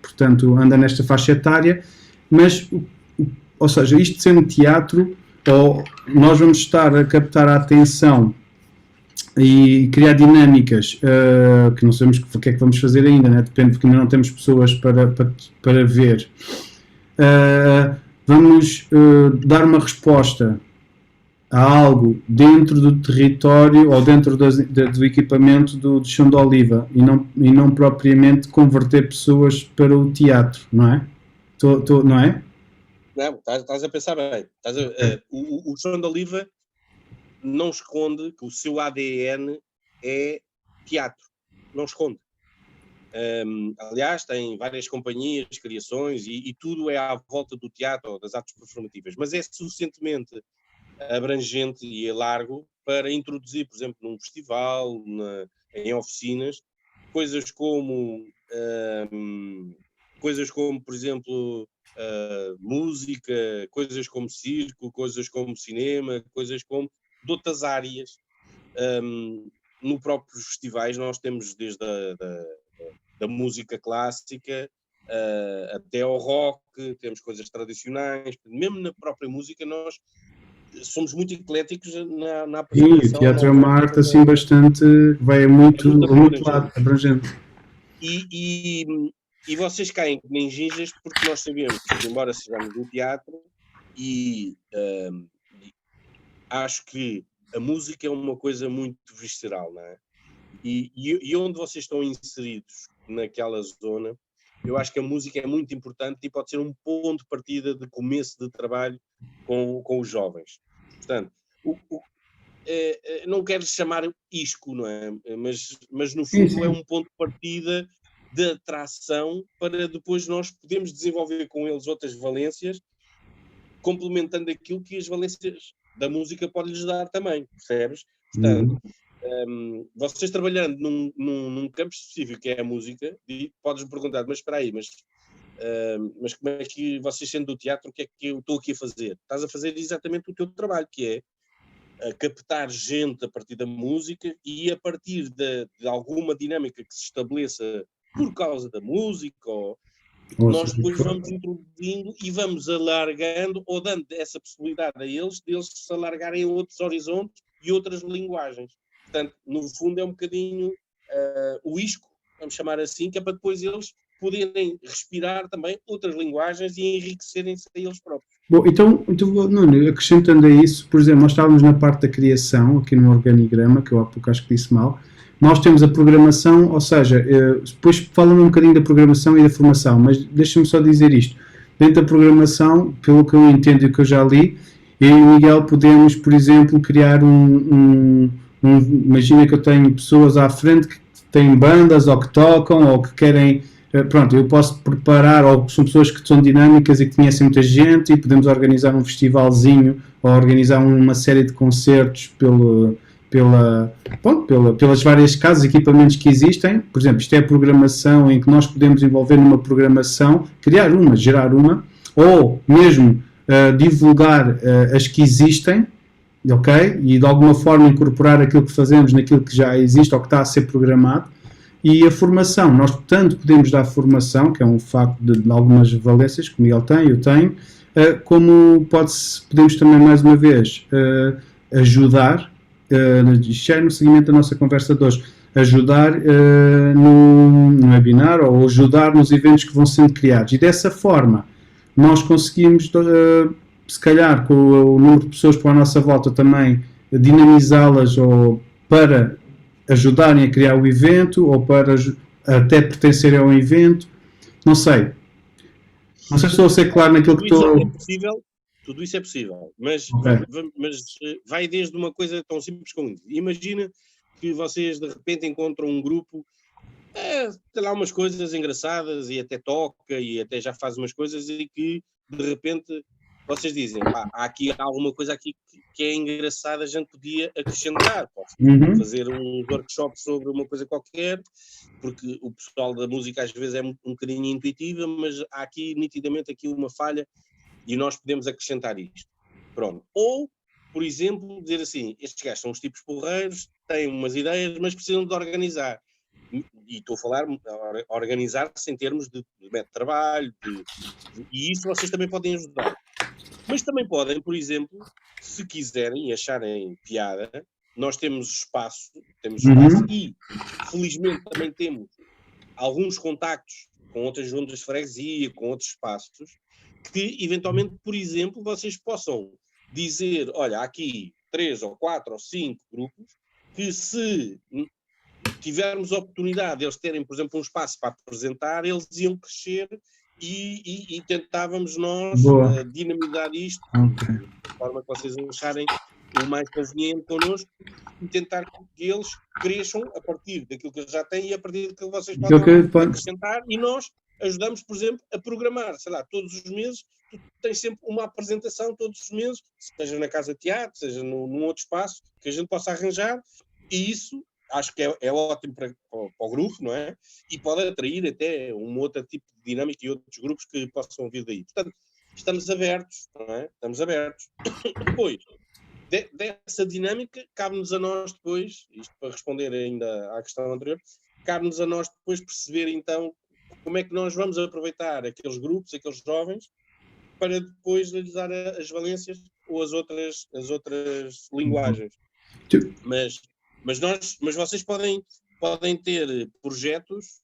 portanto, anda nesta faixa etária, mas, ou seja, isto sendo teatro, nós vamos estar a captar a atenção e criar dinâmicas que não sabemos o que é que vamos fazer ainda, né? Depende, porque ainda não temos pessoas para ver. Vamos dar uma resposta a algo dentro do território ou dentro do equipamento do chão de oliva e não propriamente converter pessoas para o teatro, não é? Não é? Não, estás a pensar bem. O chão de oliva não esconde que o seu ADN é teatro. Não esconde. Aliás, tem várias companhias, criações e tudo é à volta do teatro ou das artes performativas, mas é suficientemente abrangente e largo para introduzir, por exemplo, num festival, em oficinas, coisas como, por exemplo, música, coisas como circo, coisas como cinema, coisas como de outras áreas. No próprio festivais nós temos desde da música clássica até ao rock, temos coisas tradicionais, mesmo na própria música nós somos muito ecléticos na apresentação. Sim, o teatro é uma arte assim bastante, vai muito lado, abrangente. E vocês caem nem ginjas porque nós sabemos que, embora sejamos do teatro, e acho que a música é uma coisa muito visceral, não é? E onde vocês estão inseridos naquela zona, eu acho que a música é muito importante e pode ser um ponto de partida de começo de trabalho com os jovens. Portanto, não quero chamar isco, não é? Mas no fundo sim. É um ponto de partida de atração para depois nós podermos desenvolver com eles outras valências, complementando aquilo que as valências da música podem lhes dar também, percebes? Portanto, vocês trabalhando num campo específico que é a música, e podes-me perguntar, mas espera aí, mas como é que vocês sendo do teatro, o que é que eu estou aqui a fazer? Estás a fazer exatamente o teu trabalho, que é a captar gente a partir da música e a partir de alguma dinâmica que se estabeleça por causa da música, nós depois vamos introduzindo e vamos alargando ou dando essa possibilidade a eles deles se alargarem a outros horizontes e outras linguagens. Portanto, no fundo é um bocadinho o isco, vamos chamar assim, que é para depois eles poderem respirar também outras linguagens e enriquecerem-se a eles próprios. Bom, então, Nuno, acrescentando a isso, por exemplo, nós estávamos na parte da criação, aqui no organigrama, que eu há pouco acho que disse mal. Nós temos a programação, ou seja, depois falando um bocadinho da programação e da formação, mas deixa-me só dizer isto. Dentro da programação, pelo que eu entendo e que eu já li, eu e o Miguel podemos, por exemplo, criar imagina que eu tenho pessoas à frente que têm bandas ou que tocam ou que querem. Pronto, eu posso preparar, ou são pessoas que são dinâmicas e que conhecem muita gente e podemos organizar um festivalzinho ou organizar uma série de concertos pelas várias casas, equipamentos que existem. Por exemplo, isto é a programação em que nós podemos envolver numa programação, criar uma, gerar uma, ou mesmo divulgar as que existem, ok? E de alguma forma incorporar aquilo que fazemos naquilo que já existe ou que está a ser programado. E a formação, nós tanto podemos dar formação, que é um facto de algumas valências que o Miguel tem, eu tenho, como podemos também, mais uma vez, ajudar, isto é no seguimento da nossa conversa de hoje, ajudar no webinar ou ajudar nos eventos que vão sendo criados. E dessa forma, nós conseguimos, se calhar, com o número de pessoas para a nossa volta também, dinamizá-las ou para ajudarem a criar o evento ou para até pertencerem ao evento, não sei se estou a ser claro naquilo que estou... Tudo isso é possível, mas vai desde uma coisa tão simples como isso. Imagina que vocês de repente encontram um grupo, tem lá umas coisas engraçadas e até toca e até já faz umas coisas e que de repente vocês dizem, há aqui alguma coisa aqui que é engraçada, a gente podia acrescentar, pode fazer um workshop sobre uma coisa qualquer, porque o pessoal da música às vezes é um bocadinho intuitiva, mas há aqui nitidamente aqui uma falha e nós podemos acrescentar isto. Pronto. Ou, por exemplo, dizer assim, estes gajos são uns tipos porreiros, têm umas ideias, mas precisam de organizar. E estou a falar organizar-se em termos de método de trabalho, e isso vocês também podem ajudar. Mas também podem, por exemplo, se quiserem e acharem piada, nós temos espaço e, felizmente, também temos alguns contactos com outras juntas de freguesia, com outros espaços, que, eventualmente, por exemplo, vocês possam dizer, olha, há aqui 3 ou 4 ou 5 grupos, que se tivermos a oportunidade de eles terem, por exemplo, um espaço para apresentar, eles iam crescer e tentávamos nós dinamizar isto de forma que vocês acharem o mais conveniente connosco e tentar que eles cresçam a partir daquilo que eles já têm e a partir daquilo que vocês podem acrescentar, e nós ajudamos, por exemplo, a programar, sei lá, todos os meses tu tens sempre uma apresentação todos os meses, seja na Casa de Teatro, seja num outro espaço que a gente possa arranjar, e isso acho que é ótimo para o grupo, não é? E pode atrair até um outro tipo de dinâmica e outros grupos que possam vir daí. Portanto, estamos abertos, não é? Estamos abertos. Depois, dessa dinâmica, cabe-nos a nós depois, isto para responder ainda à questão anterior, cabe-nos a nós depois perceber então como é que nós vamos aproveitar aqueles grupos, aqueles jovens, para depois lhes dar as valências ou as outras linguagens. Mas vocês podem ter projetos,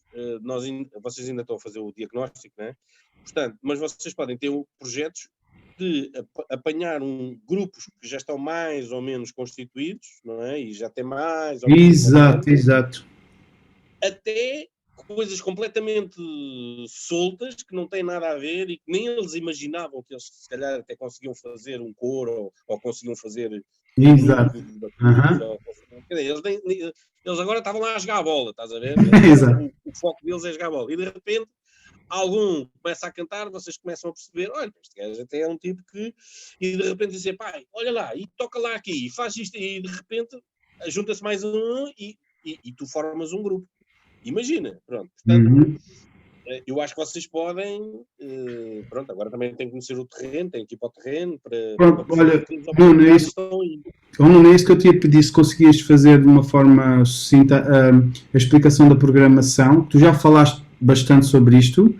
vocês ainda estão a fazer o diagnóstico, não é? Portanto, mas vocês podem ter projetos de apanhar grupos que já estão mais ou menos constituídos, não é? E já têm mais ou menos... Exato. Até coisas completamente soltas, que não têm nada a ver e que nem eles imaginavam que eles, se calhar, até conseguiam fazer um coro ou conseguiam fazer... Exato. Eles agora estavam lá a jogar a bola, estás a ver? O foco deles é jogar a bola. E de repente, algum começa a cantar, vocês começam a perceber, olha, este gajo até é um tipo que... E de repente dizem, pai, olha lá, e toca lá aqui, e faz isto, e de repente junta-se mais um e tu formas um grupo. Imagina, pronto. Portanto, eu acho que vocês podem, pronto, agora também tem que conhecer o terreno, tem que ir para o terreno pronto, olha, Nuno, é isso que eu te ia pedir, se conseguias fazer de uma forma sucinta a explicação da programação. Tu já falaste bastante sobre isto,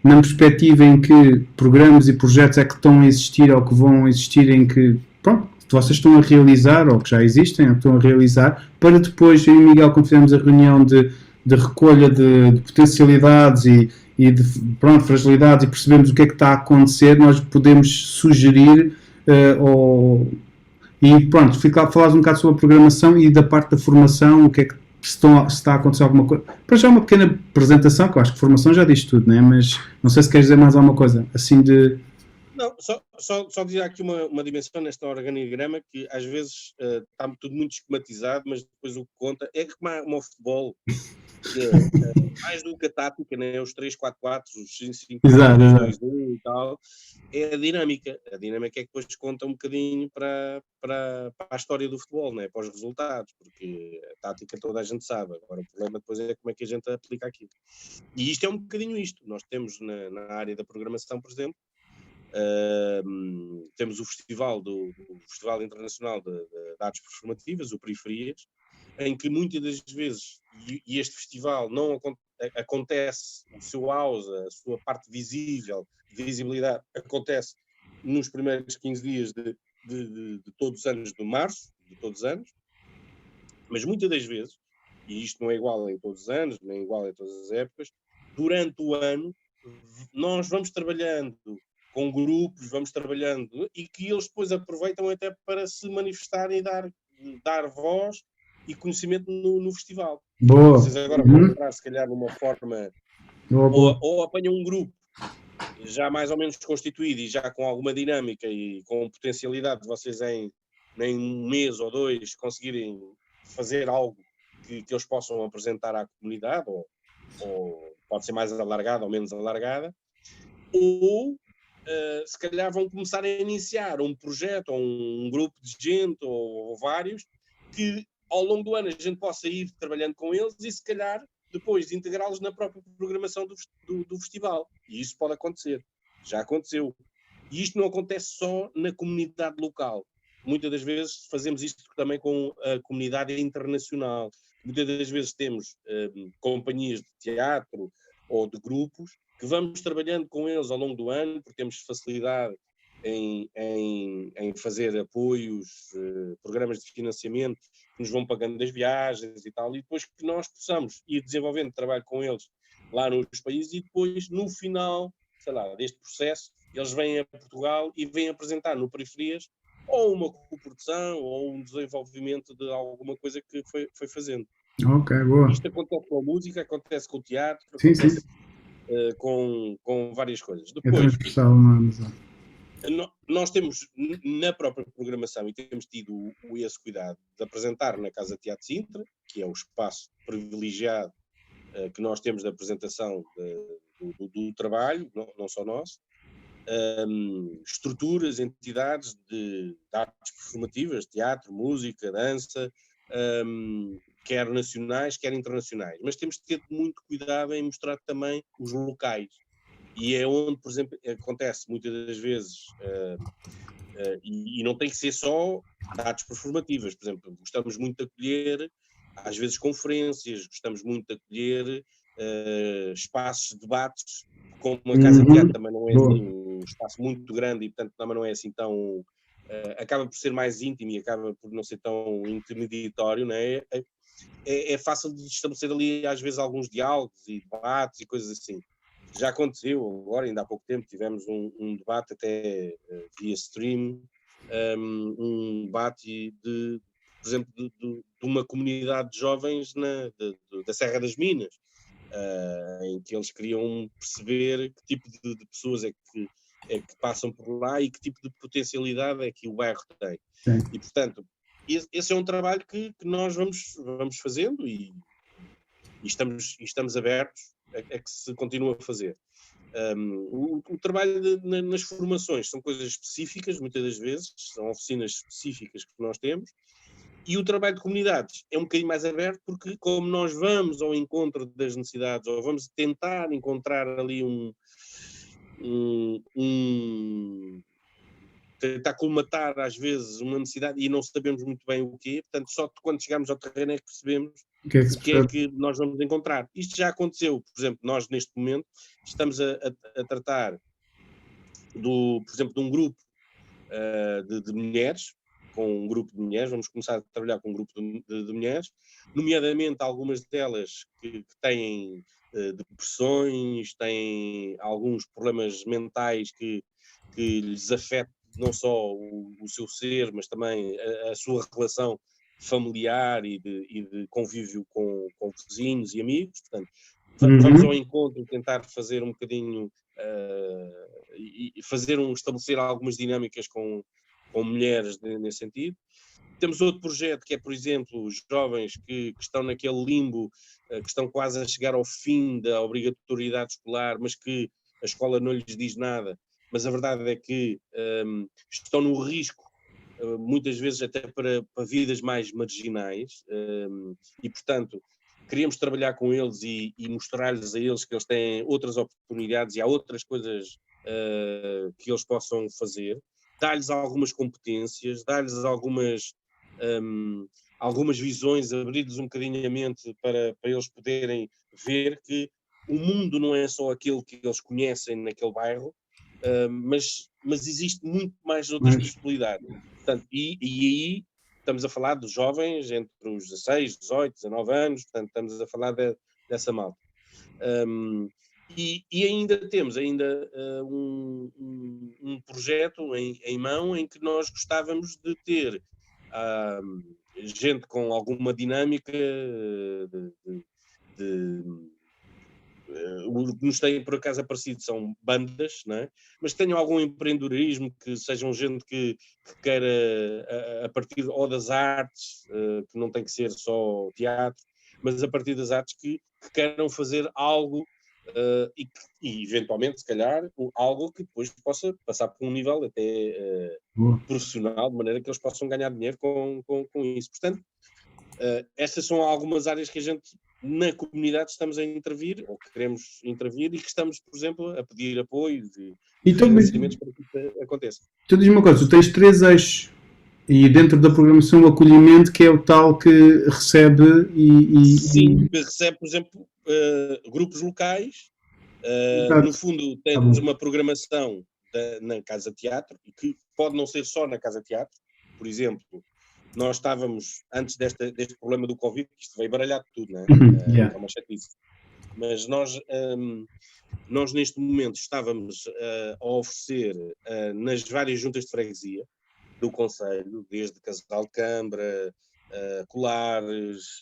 na perspectiva em que programas e projetos é que estão a existir ou que vão existir, em que, pronto, vocês estão a realizar, ou que já existem, ou que estão a realizar, para depois, eu e o Miguel, quando fizemos a reunião de recolha de potencialidades e e de pronto, fragilidades, e percebemos o que é que está a acontecer, nós podemos sugerir e pronto, falares um bocado sobre a programação e da parte da formação, o que é que se está a acontecer alguma coisa. Para já uma pequena apresentação, que eu acho que formação já diz tudo, né? Mas não sei se queres dizer mais alguma coisa, assim de... Não, só dizer aqui uma dimensão neste organigrama que às vezes está tudo muito esquematizado, mas depois o que conta é que como o futebol, que é mais do que a tática, né? Os 3-4-4, os 5-5-2-2-1 e tal, é a dinâmica. A dinâmica é que depois conta um bocadinho para a história do futebol, né? Para os resultados, porque a tática toda a gente sabe. Agora o problema depois é como é que a gente aplica aquilo. E isto é um bocadinho isto. Nós temos na área da programação, por exemplo, temos o Festival Festival Internacional de Artes Performativas, o Periferias, em que muitas das vezes, e este festival não acontece, o seu auge, a sua parte visível, visibilidade, acontece nos primeiros 15 dias de todos os anos de março, de todos os anos, mas muitas das vezes, e isto não é igual em todos os anos, nem igual em todas as épocas, durante o ano nós vamos trabalhando com grupos, vamos trabalhando, e que eles depois aproveitam até para se manifestarem e dar voz e conhecimento no festival. Boa. Vocês agora vão entrar, se calhar, numa forma, ou apanham um grupo já mais ou menos constituído e já com alguma dinâmica e com potencialidade de vocês em um mês ou dois conseguirem fazer algo que eles possam apresentar à comunidade, ou pode ser mais alargada ou menos alargada, ou se calhar vão começar a iniciar um projeto, ou um grupo de gente, ou vários, que ao longo do ano a gente possa ir trabalhando com eles e se calhar depois integrá-los na própria programação do festival. E isso pode acontecer. Já aconteceu. E isto não acontece só na comunidade local. Muitas das vezes fazemos isto também com a comunidade internacional. Muitas das vezes temos companhias de teatro ou de grupos que vamos trabalhando com eles ao longo do ano, porque temos facilidade em fazer apoios, programas de financiamento que nos vão pagando das viagens e tal, e depois que nós possamos ir desenvolvendo trabalho com eles lá nos países e depois, no final, sei lá, deste processo, eles vêm a Portugal e vêm apresentar no Periferias ou uma coprodução ou um desenvolvimento de alguma coisa que foi fazendo. Ok, boa. Isto acontece com a música, acontece com o teatro, sim, acontece sim. Com várias coisas. É Depois, transversal, não nós temos na própria programação e temos tido esse cuidado de apresentar na Casa Teatro Sintra, que é o espaço privilegiado que nós temos de apresentação do trabalho, não só nós, estruturas, entidades de artes performativas, teatro, música, dança, quer nacionais, quer internacionais. Mas temos de ter muito cuidado em mostrar também os locais. E é onde, por exemplo, acontece muitas das vezes, e não tem que ser só artes performativas. Por exemplo, gostamos muito de acolher, às vezes, conferências, gostamos muito de acolher espaços de debates, como a Casa de Teatro também não é assim, um espaço muito grande e, portanto, também não é assim tão... acaba por ser mais íntimo e acaba por não ser tão intermediário, não é? É fácil de estabelecer ali, às vezes, alguns diálogos e debates e coisas assim. Já aconteceu agora, ainda há pouco tempo, tivemos um debate até via stream, um debate por exemplo, de uma comunidade de jovens da Serra das Minas, em que eles queriam perceber que tipo de pessoas é que passam por lá e que tipo de potencialidade é que o bairro tem. Sim. E, portanto, esse é um trabalho que nós vamos fazendo e estamos abertos a que se continue a fazer. O trabalho nas formações são coisas específicas, muitas das vezes, são oficinas específicas que nós temos, e o trabalho de comunidades é um bocadinho mais aberto, porque como nós vamos ao encontro das necessidades, ou vamos tentar encontrar ali tentar colmatar às vezes uma necessidade e não sabemos muito bem o quê, portanto só quando chegamos ao terreno é que percebemos o que é que nós vamos encontrar. Isto já aconteceu, por exemplo, nós neste momento estamos a tratar por exemplo, de um grupo de mulheres com um grupo de mulheres, vamos começar a trabalhar com um grupo de mulheres, nomeadamente algumas delas que têm depressões, têm alguns problemas mentais que lhes afetam não só o seu ser, mas também a sua relação familiar e de convívio com vizinhos e amigos. Portanto, vamos ao encontro tentar fazer um bocadinho e estabelecer algumas dinâmicas com mulheres nesse sentido. Temos outro projeto que é, por exemplo, os jovens que estão naquele limbo, que estão quase a chegar ao fim da obrigatoriedade escolar, mas que a escola não lhes diz nada, mas a verdade é que estão no risco, muitas vezes até para vidas mais marginais, e portanto queríamos trabalhar com eles e mostrar-lhes a eles que eles têm outras oportunidades e há outras coisas que eles possam fazer, dar-lhes algumas competências, dar-lhes algumas visões, abrir-lhes um bocadinho a mente para eles poderem ver que o mundo não é só aquele que eles conhecem naquele bairro, mas existe muito mais outras possibilidades. Portanto, e aí estamos a falar dos jovens entre os 16, 18, 19 anos, portanto estamos a falar dessa malta. E ainda temos um projeto em mão em que nós gostávamos de ter gente com alguma dinâmica o que nos tem por acaso aparecido são bandas, não é? Mas que tenham algum empreendedorismo, que sejam gente que queira, a partir ou das artes, que não tem que ser só teatro, mas a partir das artes que queiram fazer algo e eventualmente, se calhar, algo que depois possa passar por um nível até profissional, de maneira que eles possam ganhar dinheiro com isso. Portanto, estas são algumas áreas que a gente na comunidade estamos a intervir, ou que queremos intervir, e que estamos, por exemplo, a pedir apoio e financiamentos para que isso aconteça. Tu diz uma coisa, tu tens 3 eixos e dentro da programação o acolhimento, que é o tal que recebe Sim, que recebe, por exemplo, grupos locais. No fundo, temos uma programação na Casa Teatro, e que pode não ser só na Casa Teatro. Por exemplo, nós estávamos, antes deste problema do Covid, que isto veio baralhar tudo, não é? É uma chatice. Mas nós neste momento estávamos a oferecer nas várias juntas de freguesia do Conselho, desde Casal de Câmara, Colares,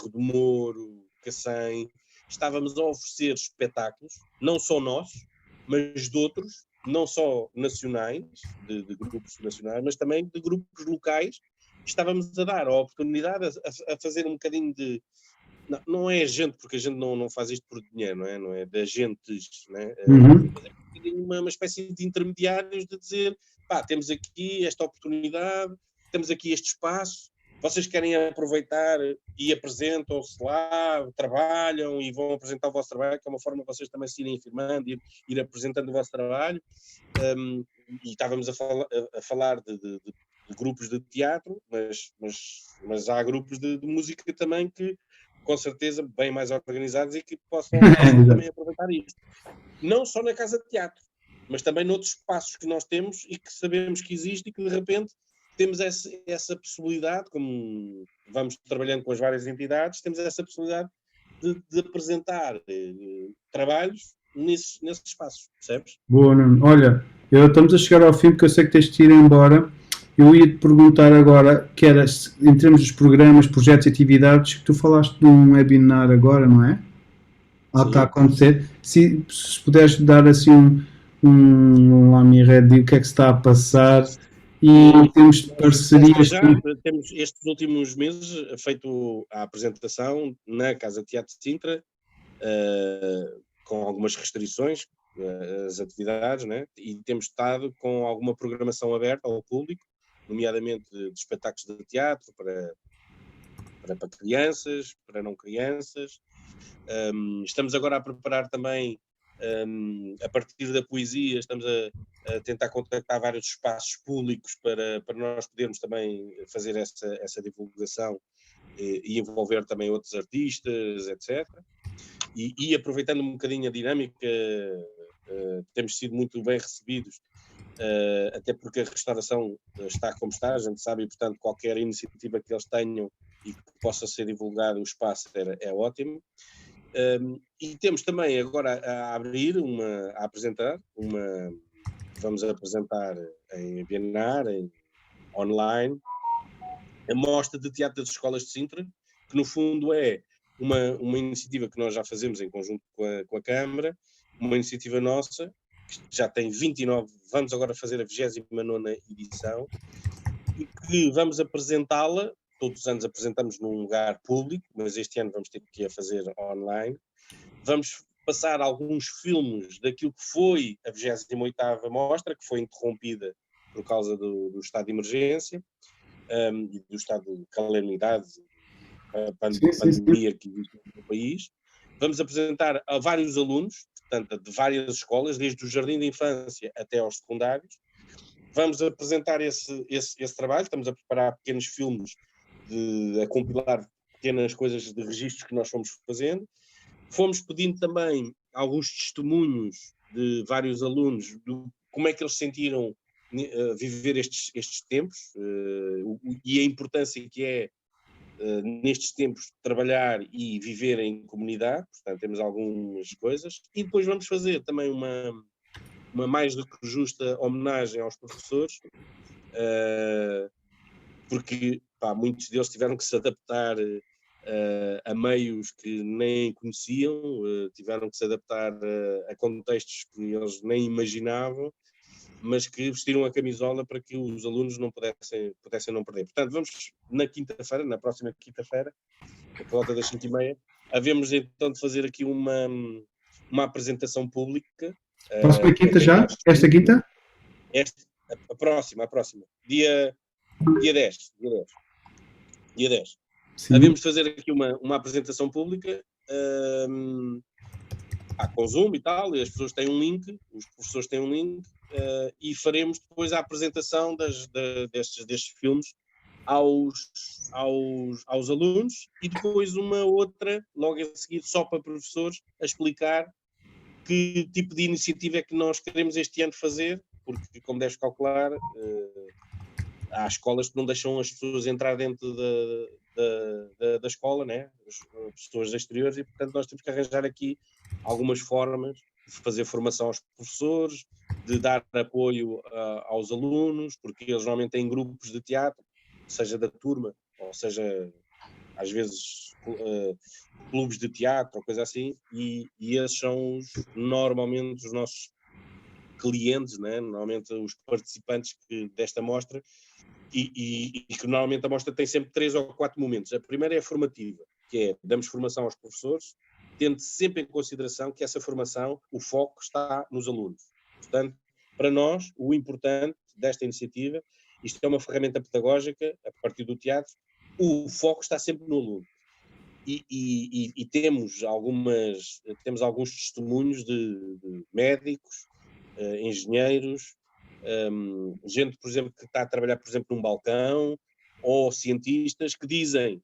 Redemoro, Cacém, estávamos a oferecer espetáculos, não só nossos, mas de outros, não só nacionais, de grupos nacionais, mas também de grupos locais. Estávamos a dar a oportunidade a fazer um bocadinho de... Não é agente, porque a gente não faz isto por dinheiro, não é? Não é de agentes, não é? Mas é uma espécie de intermediários de dizer, pá, temos aqui esta oportunidade, temos aqui este espaço, vocês querem aproveitar e apresentam-se lá, trabalham e vão apresentar o vosso trabalho, que é uma forma de vocês também se irem afirmando, ir apresentando o vosso trabalho. E estávamos a falar de grupos de teatro, mas há grupos de música também que, com certeza, bem mais organizados e que possam também aproveitar isto. Não só na Casa de Teatro, mas também noutros espaços que nós temos e que sabemos que existe e que, de repente, temos essa possibilidade, como vamos trabalhando com as várias entidades, temos essa possibilidade de apresentar trabalhos nesses espaços, percebes? Boa, Nuno. Olha, estamos a chegar ao fim porque eu sei que tens de ir embora. Eu ia-te perguntar agora, que era, em termos dos programas, projetos e atividades, que tu falaste de um webinar agora, não é? Está a acontecer. Se puderes dar assim um red de o que é que se está a passar e temos parcerias. Temos estes últimos meses feito a apresentação na Casa de Teatro de Sintra, com algumas restrições, as atividades, né? E temos estado com alguma programação aberta ao público, nomeadamente de espetáculos de teatro para crianças, para não crianças. Estamos agora a preparar também, a partir da poesia, estamos a tentar contactar vários espaços públicos para nós podermos também fazer essa divulgação e envolver também outros artistas, etc. E aproveitando um bocadinho a dinâmica, temos sido muito bem recebidos até porque a restauração está como está, a gente sabe, e portanto qualquer iniciativa que eles tenham e que possa ser divulgado o espaço é ótimo. E temos também agora vamos apresentar em Biennar, online, a mostra de teatro das escolas de Sintra, que no fundo é uma iniciativa que nós já fazemos em conjunto com a Câmara, uma iniciativa nossa, que já tem 29, vamos agora fazer a 29ª edição, e que vamos apresentá-la, todos os anos apresentamos num lugar público, mas este ano vamos ter que a fazer online. Vamos passar alguns filmes daquilo que foi a 28ª mostra, que foi interrompida por causa do estado de emergência e do estado de calamidade, pandemia que existe no país. Vamos apresentar a vários alunos, portanto, de várias escolas, desde o jardim de infância até aos secundários. Vamos apresentar esse trabalho, estamos a preparar pequenos filmes, a compilar pequenas coisas de registros que nós fomos fazendo. Fomos pedindo também alguns testemunhos de vários alunos, de como é que eles sentiram viver estes tempos e a importância que é nestes tempos trabalhar e viver em comunidade. Portanto, temos algumas coisas. E depois vamos fazer também uma mais do que justa homenagem aos professores, porque muitos deles tiveram que se adaptar a meios que nem conheciam, tiveram que se adaptar a contextos que eles nem imaginavam, mas que vestiram a camisola para que os alunos não pudessem não perder. Portanto, vamos na próxima quinta-feira, por volta das 5h30, havemos então de fazer aqui uma apresentação pública. Próxima quinta já? Esta quinta? A próxima. Dia 10. Havemos de fazer aqui uma apresentação pública com Zoom e tal, e as pessoas têm um link, os professores têm um link, e faremos depois a apresentação destes filmes aos alunos, e depois uma outra, logo a seguir, só para professores, a explicar que tipo de iniciativa é que nós queremos este ano fazer, porque, como deves calcular, há escolas que não deixam as pessoas entrar dentro da escola, né? As pessoas exteriores, e portanto nós temos que arranjar aqui algumas formas de fazer formação aos professores, de dar apoio aos alunos, porque eles normalmente têm grupos de teatro, seja da turma, ou seja, às vezes clubes de teatro ou coisa assim, e esses são normalmente os nossos clientes, né? Normalmente os participantes desta mostra, e que normalmente a mostra tem sempre 3 ou 4 momentos. A primeira é a formativa, que é, damos formação aos professores, tendo sempre em consideração que essa formação, o foco está nos alunos. Portanto, para nós, o importante desta iniciativa, isto é uma ferramenta pedagógica, a partir do teatro, o foco está sempre no aluno. E temos alguns testemunhos de médicos, engenheiros, gente, por exemplo, que está a trabalhar, por exemplo, num balcão, ou cientistas que dizem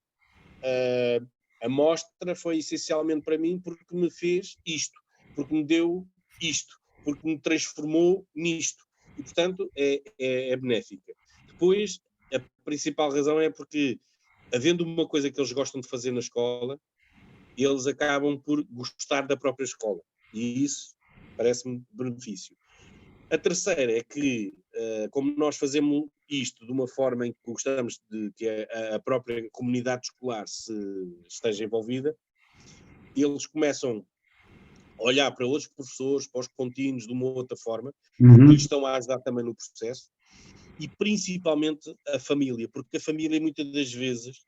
a mostra foi essencialmente para mim porque me fez isto, porque me deu isto, porque me transformou nisto, e portanto é benéfica. Depois, a principal razão é porque, havendo uma coisa que eles gostam de fazer na escola, eles acabam por gostar da própria escola, e isso parece-me benefício. A terceira é que, como nós fazemos isto de uma forma em que gostamos de que a própria comunidade escolar esteja envolvida, eles começam a olhar para outros professores, para os contínuos de uma outra forma, que lhes estão a ajudar também no processo, e principalmente a família, porque a família muitas das vezes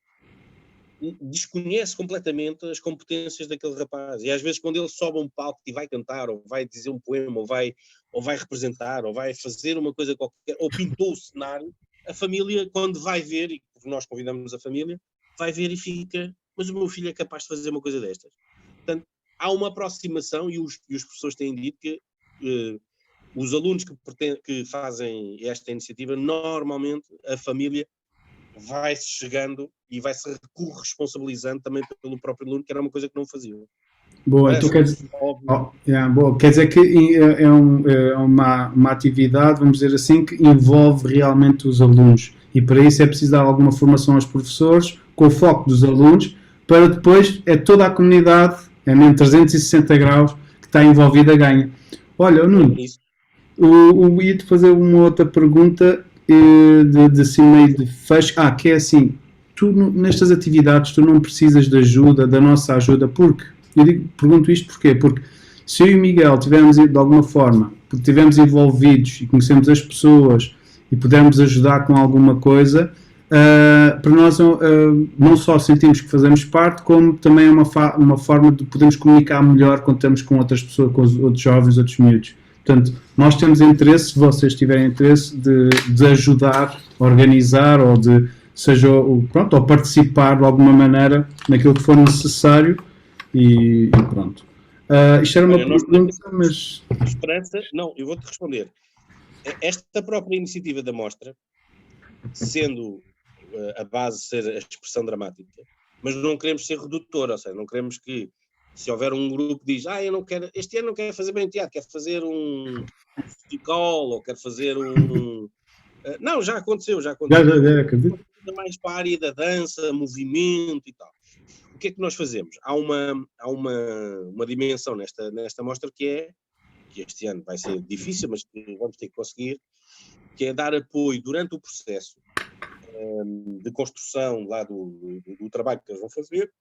desconhece completamente as competências daquele rapaz, e às vezes quando ele sobe a um palco e vai cantar, ou vai dizer um poema, ou vai representar, ou vai fazer uma coisa qualquer, ou pintou o cenário, a família, quando vai ver, e nós convidamos a família, vai ver e fica, mas o meu filho é capaz de fazer uma coisa destas. Portanto, há uma aproximação, e os professores têm dito que os alunos que fazem esta iniciativa, normalmente a família vai-se chegando e vai-se corresponsabilizando também pelo próprio aluno, que era uma coisa que não faziam. Boa, então quer dizer, óbvio. boa. Quer dizer que é uma atividade, vamos dizer assim, que envolve realmente os alunos e para isso é preciso dar alguma formação aos professores com o foco dos alunos para depois é toda a comunidade, é mesmo 360 graus que está envolvida ganha. Olha, Nuno, Isso. ia-te fazer uma outra pergunta de assim meio de fecho. Que é assim, tu nestas atividades tu não precisas de ajuda, da nossa ajuda, porque pergunto isto porquê? Porque se eu e o Miguel tivermos de alguma forma, estivermos envolvidos e conhecemos as pessoas e pudermos ajudar com alguma coisa, para nós não só sentimos que fazemos parte, como também é uma forma de podermos comunicar melhor quando estamos com outras pessoas, com os outros jovens, outros miúdos. Portanto, nós temos interesse, se vocês tiverem interesse, de ajudar, organizar ou de seja pronto, ou participar de alguma maneira naquilo que for necessário e pronto. Isto era uma pergunta, mas... Esperança, não, eu vou-te responder. Esta própria iniciativa da mostra, sendo a base ser a expressão dramática, mas não queremos ser redutor, ou seja, não queremos que se houver um grupo que diz, eu não quero, este ano não quero fazer bem teatro, quero fazer um musical, ou quero fazer um... Não, já aconteceu. Já acredito. Mais para a área da dança, movimento e tal. O que é que nós fazemos? Há uma dimensão nesta mostra que este ano vai ser difícil, mas que vamos ter que conseguir, que é dar apoio durante o processo de construção lá do trabalho que eles vão fazer,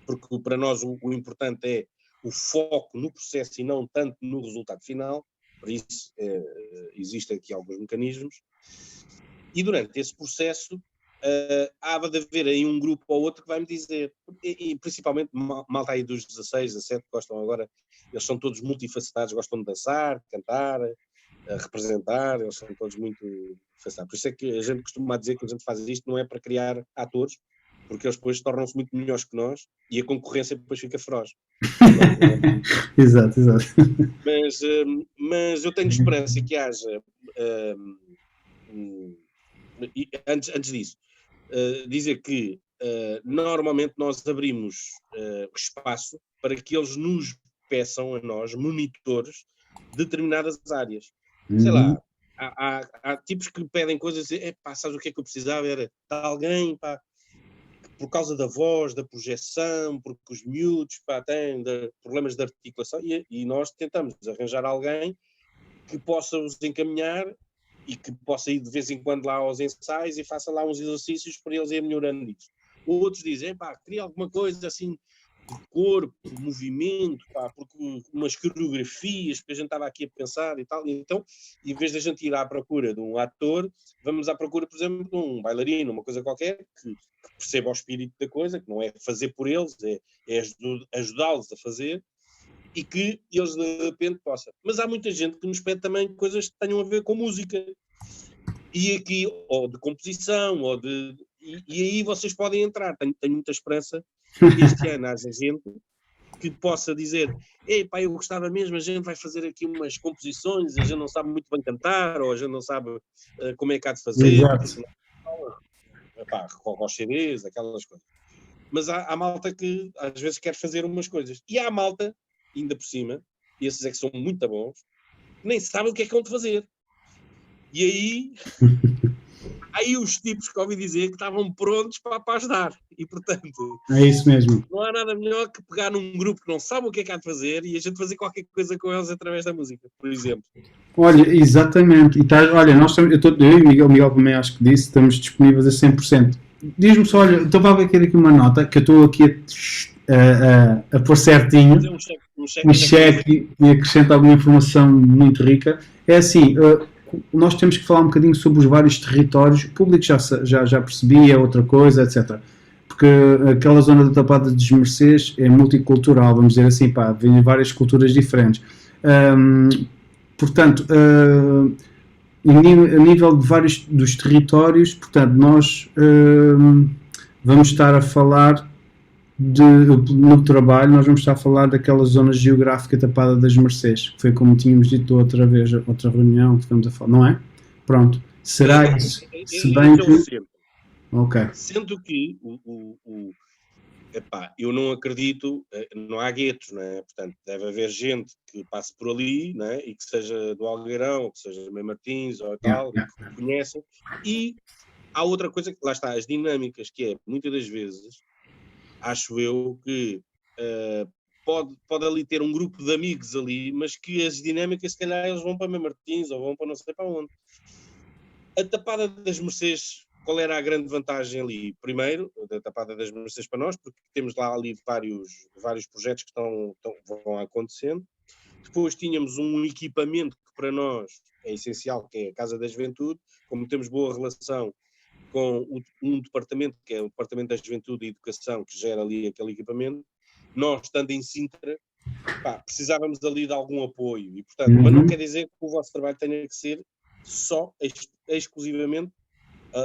porque para nós o importante é o foco no processo e não tanto no resultado final, por isso existem aqui alguns mecanismos, e durante esse processo há de haver aí um grupo ou outro que vai-me dizer, e principalmente malta aí dos 16, 17, que gostam agora, eles são todos multifacetados, gostam de dançar, cantar, representar, eles são todos muito facetados. Por isso é que a gente costuma dizer que a gente faz isto não é para criar atores, porque eles depois tornam-se muito melhores que nós e a concorrência depois fica feroz. Exato. Mas eu tenho esperança que haja, antes disso, dizer que normalmente nós abrimos espaço para que eles nos peçam a nós, monitores, determinadas áreas. Sei lá, há tipos que pedem coisas e sabes o que é que eu precisava? Era de alguém, por causa da voz, da projeção, porque os miúdos têm problemas de articulação e nós tentamos arranjar alguém que possa os encaminhar e que possa ir de vez em quando lá aos ensaios e faça lá uns exercícios para eles irem melhorando isso. Outros dizem, queria alguma coisa assim de corpo, de movimento, porque umas coreografias que a gente estava aqui a pensar e tal. Então, em vez de a gente ir à procura de um ator, vamos à procura, por exemplo, de um bailarino, uma coisa qualquer, que perceba o espírito da coisa, que não é fazer por eles, é ajudá-los a fazer, e que eles de repente possam. Mas há muita gente que nos pede também coisas que tenham a ver com música. E aqui, ou de composição, e aí vocês podem entrar. Tenho muita esperança que este ano haja gente que possa dizer eu gostava mesmo, a gente vai fazer aqui umas composições, a gente não sabe muito bem cantar, ou a gente não sabe como é que há de fazer. Exato. Com os CDs, aquelas coisas. Mas há malta que às vezes quer fazer umas coisas. E há malta, ainda por cima, e esses é que são muito bons, nem sabem o que é que vão de fazer. E aí os tipos que ouvi dizer que estavam prontos para ajudar. E, portanto, é isso mesmo. Não há nada melhor que pegar num grupo que não sabe o que é que há de fazer e a gente fazer qualquer coisa com eles através da música, por exemplo. Olha, exatamente. Olha, nós estamos, eu e o Miguel também acho que disse, estamos disponíveis a 100%. Diz-me só, olha, estou a ver aqui uma nota que eu estou aqui a pôr certinho, um cheque e acrescenta alguma informação muito rica. É assim, nós temos que falar um bocadinho sobre os vários territórios. O público já percebia outra coisa, etc. Porque aquela zona da Tapada dos Mercês é multicultural, vamos dizer assim, vêm várias culturas diferentes. Portanto, a nível de vários dos territórios, portanto, nós vamos estar a falar no trabalho, nós vamos estar a falar daquela zona geográfica Tapada das Mercês, que foi como tínhamos dito outra vez, outra reunião que tivemos a falar, não é? Pronto. Será isso? Se bem que... Okay. Sendo que epá, eu não acredito, não há guetos, não é? Portanto, deve haver gente que passe por ali, não é? E que seja do Algueirão, ou que seja de Mãe Martins ou Yeah, tal, e yeah. que conhecem. E há outra coisa que, lá está, as dinâmicas, que é, muitas das vezes, acho eu que pode ali ter um grupo de amigos ali, mas que as dinâmicas, se calhar, eles vão para Mãe Martins ou vão para não sei para onde. A Tapada das Mercês, qual era a grande vantagem ali? Primeiro, da Tapada das Mercês para nós, porque temos lá ali vários projetos que vão acontecendo. Depois tínhamos um equipamento que para nós é essencial, que é a Casa da Juventude. Como temos boa relação com um departamento, que é o Departamento da Juventude e Educação, que gera ali aquele equipamento, nós, estando em Sintra, precisávamos ali de algum apoio. E, portanto, mas não quer dizer que o vosso trabalho tenha que ser só, exclusivamente,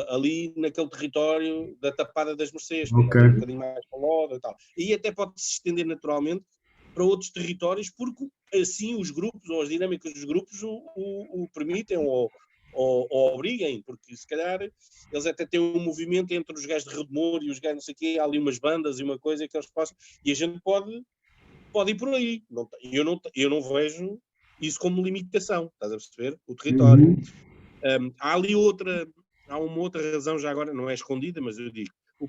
ali naquele território da Tapada das Mercês, que Ok. é um bocadinho mais para Loda e tal. E até pode se estender naturalmente para outros territórios, porque assim os grupos, ou as dinâmicas dos grupos, o permitem ou obriguem, porque se calhar eles até têm um movimento entre os gajos de Redemor e os gajos não sei o quê, há ali umas bandas e uma coisa que eles passam, e a gente pode ir por aí. Eu não vejo isso como limitação, estás a perceber? O território. Há uma outra razão, já agora não é escondida, mas eu digo, o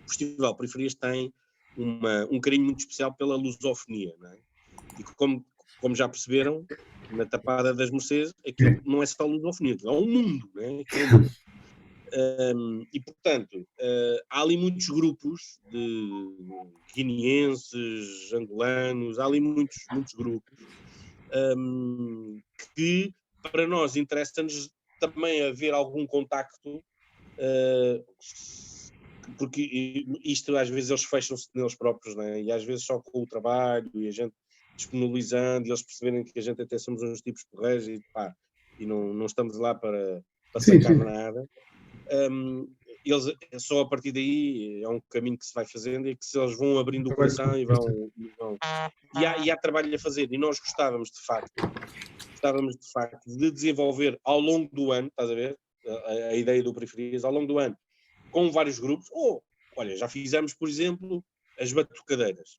Festival Periferias tem um carinho muito especial pela lusofonia, não é? E como já perceberam, na Tapada das Mercês, aquilo não é só lusofonia, é um mundo, não é? É um mundo. E, portanto, há ali muitos grupos de guineenses, angolanos, há ali muitos grupos que, para nós, interessa-nos também haver algum contacto, porque isto às vezes eles fecham-se neles próprios, né? E às vezes só com o trabalho e a gente disponibilizando e eles perceberem que a gente até somos uns tipos porreiros e não estamos lá para sacar nada. Eles, só a partir daí é um caminho que se vai fazendo e que se eles vão abrindo o coração e vão e há trabalho a fazer, e nós gostávamos de facto de desenvolver ao longo do ano, estás a ver, a ideia do Periferias, ao longo do ano, com vários grupos. Olha, já fizemos, por exemplo, as Batucadeiras.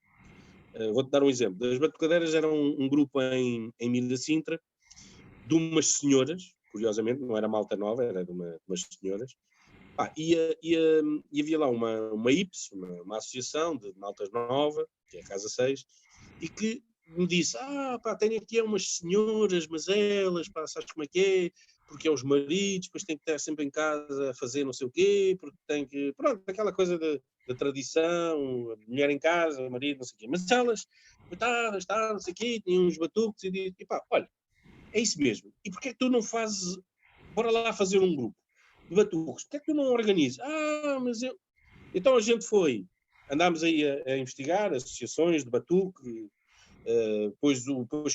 Vou-te dar um exemplo. As Batucadeiras eram um grupo em Milha Sintra, de umas senhoras, curiosamente, não era malta nova, era de umas senhoras. E havia lá uma IPS, uma associação de maltas nova, que é a Casa 6, e que me disse, tenho aqui umas senhoras, mas elas, sabes como é que é? Porque é os maridos, depois têm que estar sempre em casa a fazer não sei o quê, porque tem que, pronto, aquela coisa da tradição, mulher em casa, marido, não sei o quê. Mas elas, coitadas, não sei o quê, tinham uns batuques e olha, é isso mesmo. E porquê é que tu não fazes, bora lá fazer um grupo de batuques, porquê é que tu não organizas? Mas eu... Então a gente andámos aí a investigar associações de batuque, depois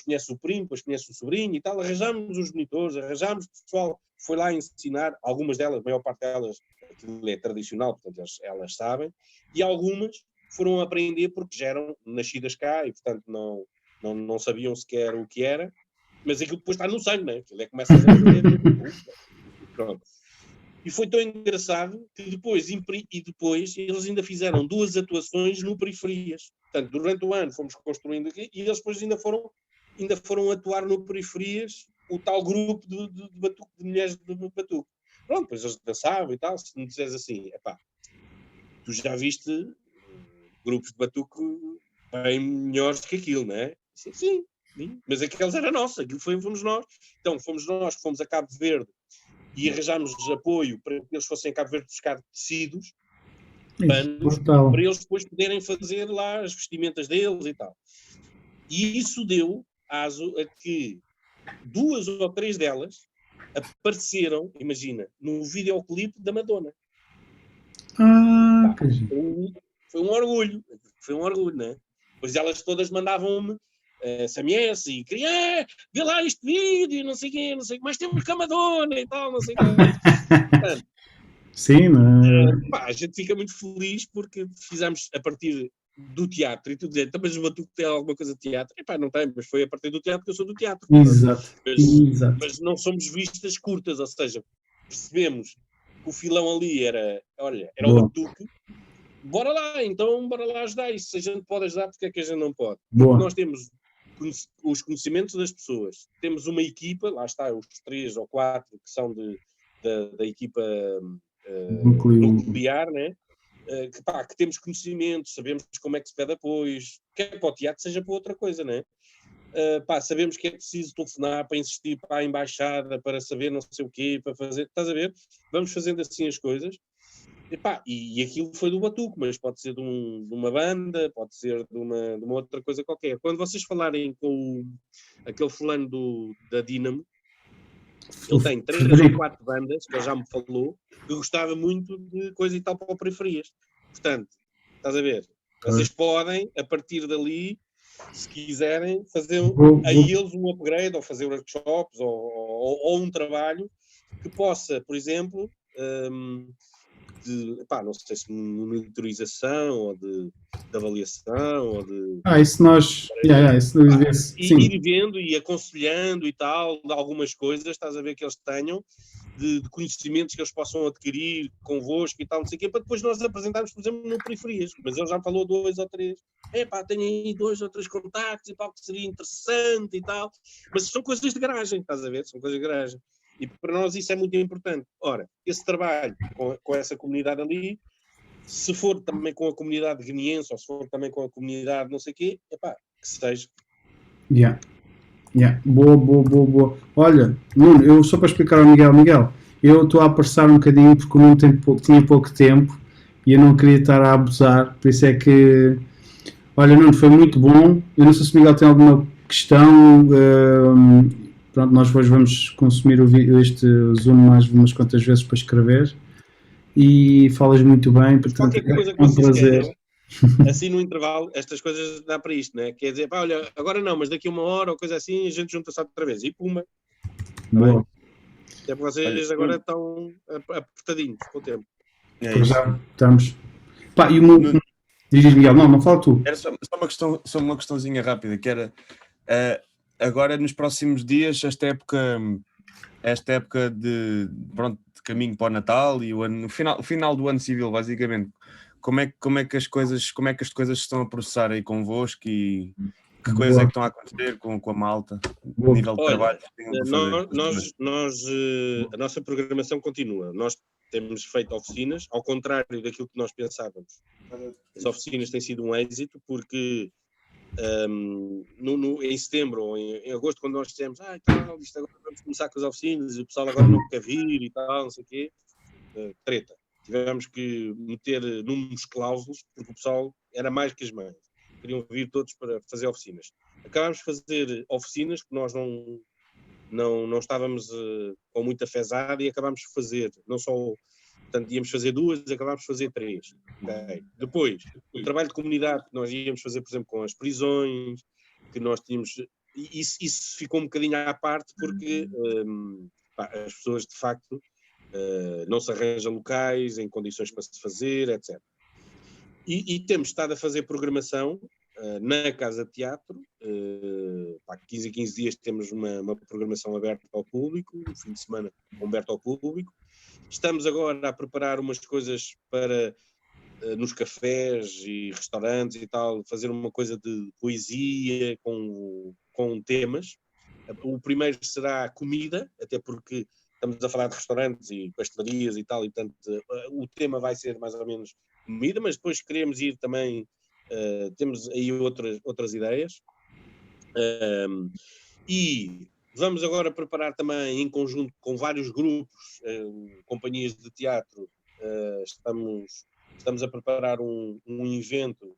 conhece o primo, depois conhece o sobrinho e tal, arranjámos os monitores, arranjámos o pessoal, foi lá ensinar, algumas delas, a maior parte delas, aquilo é tradicional, portanto elas sabem, e algumas foram aprender porque já eram nascidas cá e portanto não sabiam sequer o que era, mas aquilo depois está no sangue, não é? Aquilo começas a fazer e pronto. E foi tão engraçado que depois eles ainda fizeram 2 atuações no Periferias. Portanto, durante o ano fomos construindo aqui e eles depois ainda foram atuar no Periferias o tal grupo de batuque, de mulheres de batuque. Pronto, depois eles dançavam e tal. Se me disseres assim, tu já viste grupos de batuque bem melhores que aquilo, não é? Sim. Mas aqueles era nosso, aquilo fomos nós. Então, fomos nós que fomos a Cabo Verde e arranjámos apoio para que eles fossem a Cabo Verde buscar tecidos, panos, para eles depois poderem fazer lá as vestimentas deles e tal. E isso deu aso a que 2 ou 3 delas apareceram, imagina, no videoclipe da Madonna. Foi um orgulho, não é? Pois elas todas mandavam-me SMS e queria, vê lá este vídeo, não sei o quê, mas temos com a Madonna e tal, não sei o quê. Sim, a gente fica muito feliz porque fizemos a partir do teatro e tu dizes, mas o Batuque tem alguma coisa de teatro? Não tem, mas foi a partir do teatro que eu sou do teatro. Exato. Mas não somos vistas curtas, ou seja, percebemos que o filão ali era o Batuque, bora lá, então bora lá ajudar. E se a gente pode ajudar, porque é que a gente não pode? Boa. Nós temos os conhecimentos das pessoas, temos uma equipa, lá está, os 3 ou 4 que são da equipa nuclear, né? Que temos conhecimentos, sabemos como é que se pede apoios, quer para o teatro, seja para outra coisa, né? Sabemos que é preciso telefonar para insistir para a embaixada, para saber não sei o quê, para fazer, estás a ver? Vamos fazendo assim as coisas. E aquilo foi do Batuco, mas pode ser de uma banda, pode ser de uma outra coisa qualquer. Quando vocês falarem com aquele fulano da Dínamo, ele tem 3 ou 4 bandas, que ele já me falou, que gostava muito de coisa e tal para periferias. Portanto, estás a ver? Vocês podem, a partir dali, se quiserem, fazer a eles um upgrade, ou fazer workshops, ou um trabalho que possa, por exemplo, não sei se de monitorização, ou de avaliação, ou de... isso nós... ir vendo e aconselhando e tal, de algumas coisas, estás a ver, que eles tenham, de conhecimentos que eles possam adquirir convosco e tal, não sei o quê, para depois nós apresentarmos, por exemplo, no Periferias. Mas ele já falou 2 ou 3. Tenho aí 2 ou 3 contactos e tal, que seria interessante e tal. Mas são coisas de garagem, estás a ver? São coisas de garagem. E para nós isso é muito importante. Ora, esse trabalho com essa comunidade ali, se for também com a comunidade guineense, ou se for também com a comunidade não sei o quê, que seja. Boa. Olha, Nuno, eu só para explicar ao Miguel, eu estou a apressar um bocadinho porque o Nuno tinha pouco tempo e eu não queria estar a abusar, por isso é que... Olha, Nuno, foi muito bom. Eu não sei se o Miguel tem alguma questão. Pronto, nós depois vamos consumir este Zoom mais umas quantas vezes para escrever. E falas muito bem, portanto, qualquer coisa que vocês queiram, assim no intervalo, estas coisas dá para isto, né? Quer dizer, olha, agora não, mas daqui a 1 hora ou coisa assim, a gente junta-se outra vez. E puma. Boa. Até porque vocês agora estão apertadinhos com o tempo. Já estamos. E o mundo... Diz, Miguel, não fala tu. Era só uma questãozinha rápida, que era agora nos próximos dias, esta época de caminho para o Natal e o final do ano civil, basicamente, como é que as coisas estão a processar aí convosco e que coisas é que estão a acontecer com a malta, a nível de trabalho? A nossa programação continua. Nós temos feito oficinas, ao contrário daquilo que nós pensávamos. As oficinas têm sido um êxito, porque em setembro ou em agosto, quando nós dissemos isto agora vamos começar com as oficinas e o pessoal agora não quer vir e tal, não sei o quê, treta. Tivemos que meter números clausos, porque o pessoal era mais que as mães. Queriam vir todos para fazer oficinas. Acabámos de fazer oficinas que nós não estávamos com muita fezada e acabámos de fazer, não só... Portanto, íamos fazer 2, acabámos de fazer 3. Okay. Depois, o trabalho de comunidade que nós íamos fazer, por exemplo, com as prisões, que nós tínhamos... Isso ficou um bocadinho à parte, porque as pessoas, de facto, não se arranjam locais em condições para se fazer, etc. E temos estado a fazer programação na Casa de Teatro. 15 em 15 dias temos uma programação aberta ao público, um fim de semana aberto ao público. Estamos agora a preparar umas coisas para, nos cafés e restaurantes e tal, fazer uma coisa de poesia com temas. O primeiro será comida, até porque estamos a falar de restaurantes e pastelarias e tal, e portanto o tema vai ser mais ou menos comida, mas depois queremos ir também, temos aí outras ideias. E vamos agora preparar também, em conjunto com vários grupos, companhias de teatro, estamos a preparar um evento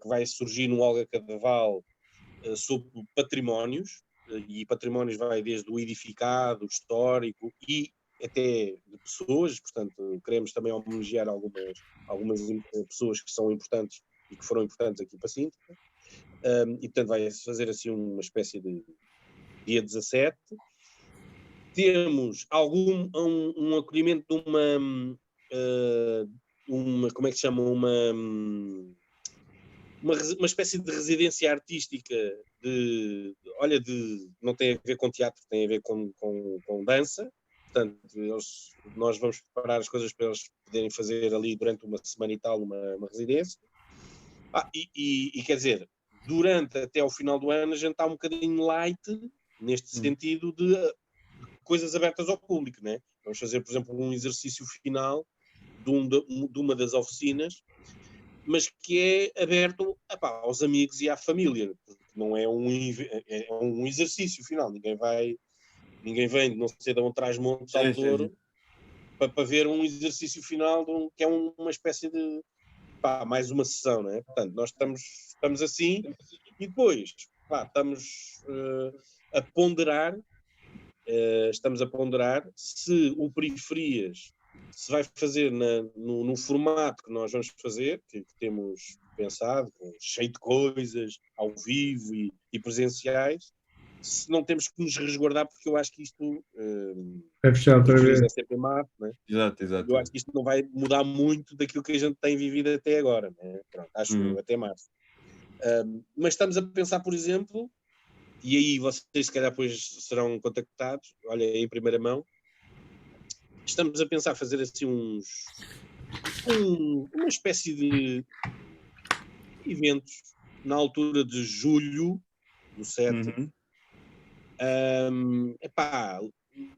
que vai surgir no Olga Cadaval sobre patrimónios, e patrimónios vai desde o edificado, o histórico e até de pessoas. Portanto, queremos também homenagear algumas pessoas que são importantes e que foram importantes aqui para Sintra. E portanto vai-se fazer assim uma espécie de dia 17. Temos um acolhimento de uma como é que se chama? Uma espécie de residência artística não tem a ver com teatro, tem a ver com dança, portanto, nós vamos preparar as coisas para eles poderem fazer ali durante uma semana e tal uma residência. E quer dizer, durante até ao final do ano a gente está um bocadinho light neste sentido de coisas abertas ao público, né? Vamos fazer, por exemplo, um exercício final de uma das oficinas, mas que é aberto aos amigos e à família, porque não é um exercício final, ninguém vem de não sei de onde traz montes de Douro para ver um exercício final que é uma espécie de mais uma sessão, né? Portanto, nós estamos assim e depois estamos a ponderar se o Periferias se vai fazer no formato que nós vamos fazer, que temos pensado, cheio de coisas, ao vivo e presenciais, se não temos que nos resguardar, porque eu acho que isto é fechado outra vez. É sempre em março, né? Exato. Eu acho que isto não vai mudar muito daquilo que a gente tem vivido até agora, né? Pronto, acho até março. Mas estamos a pensar, por exemplo, e aí vocês se calhar depois serão contactados, olha, em primeira mão, estamos a pensar fazer assim uma espécie de eventos na altura de julho, do 7,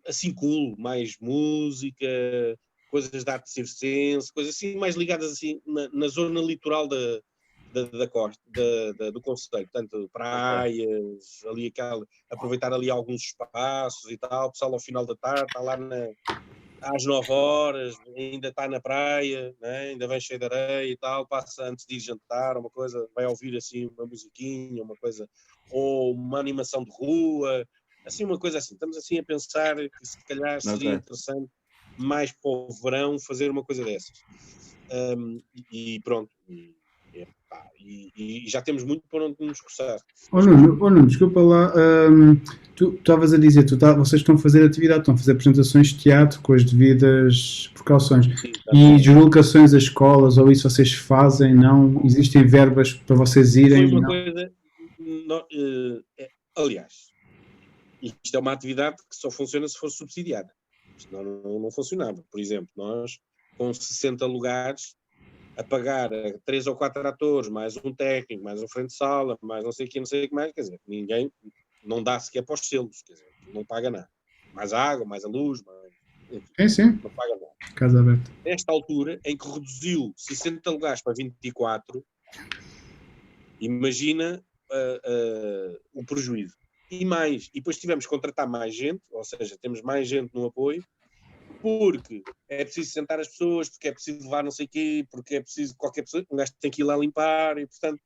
assim cool, mais música, coisas de arte circense, coisas assim mais ligadas assim na zona litoral da costa, do concelho, portanto, praias, ali aproveitar ali alguns espaços e tal, o pessoal ao final da tarde está lá às 9 horas, ainda está na praia, né? Ainda vem cheio de areia e tal, passa antes de ir jantar, uma coisa, vai ouvir assim uma musiquinha, uma coisa, ou uma animação de rua, assim uma coisa assim. Estamos assim a pensar que se calhar seria interessante mais para o verão fazer uma coisa dessas. E pronto, e já temos muito para onde nos coçar. Nuno, desculpa lá, tu estavas a dizer, vocês estão a fazer atividade, estão a fazer apresentações de teatro com as devidas precauções. Sim, e deslocações a escolas, ou isso vocês fazem, não? Existem verbas para vocês irem? Foi uma coisa, aliás, isto é uma atividade que só funciona se for subsidiada. Senão não funcionava. Por exemplo, nós com 60 lugares a pagar 3 ou 4 atores, mais um técnico, mais um frente de sala, mais não sei o que mais, quer dizer, ninguém, não dá sequer para os selos, quer dizer, não paga nada. Mais a água, mais a luz, sim. Não paga nada. Casa aberta. Nesta altura, em que reduziu 60 lugares para 24, imagina o prejuízo. E depois tivemos que contratar mais gente, ou seja, temos mais gente no apoio, porque é preciso sentar as pessoas, porque é preciso levar não sei o quê, porque é preciso qualquer pessoa, um gajo tem que ir lá limpar, e portanto,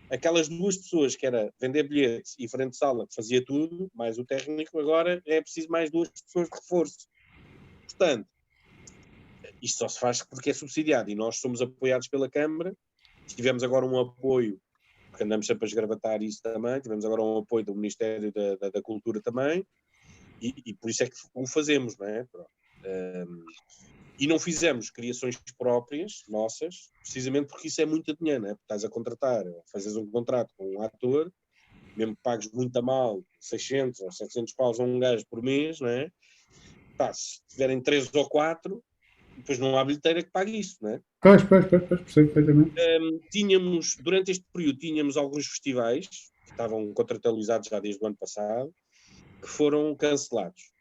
aquelas 2 pessoas que era vender bilhetes e frente de sala, que fazia tudo, mais o técnico, agora é preciso mais 2 pessoas de reforço. Portanto, isto só se faz porque é subsidiado, e nós somos apoiados pela Câmara, tivemos agora um apoio, porque andamos sempre a esgravatar isso também, tivemos agora um apoio do Ministério da Cultura também, e por isso é que o fazemos, não é? Pronto. E não fizemos criações próprias, nossas, precisamente porque isso é muito dinheiro, né? Estás a contratar, fazes um contrato com um ator, mesmo que pagues muito a mal, 600 ou 700 paus a um gajo por mês, não é? Se tiverem 3 ou 4, depois não há bilheteira que pague isso, não é? Pois, percebo perfeitamente. Durante este período, tínhamos alguns festivais que estavam contratualizados já desde o ano passado, que foram cancelados.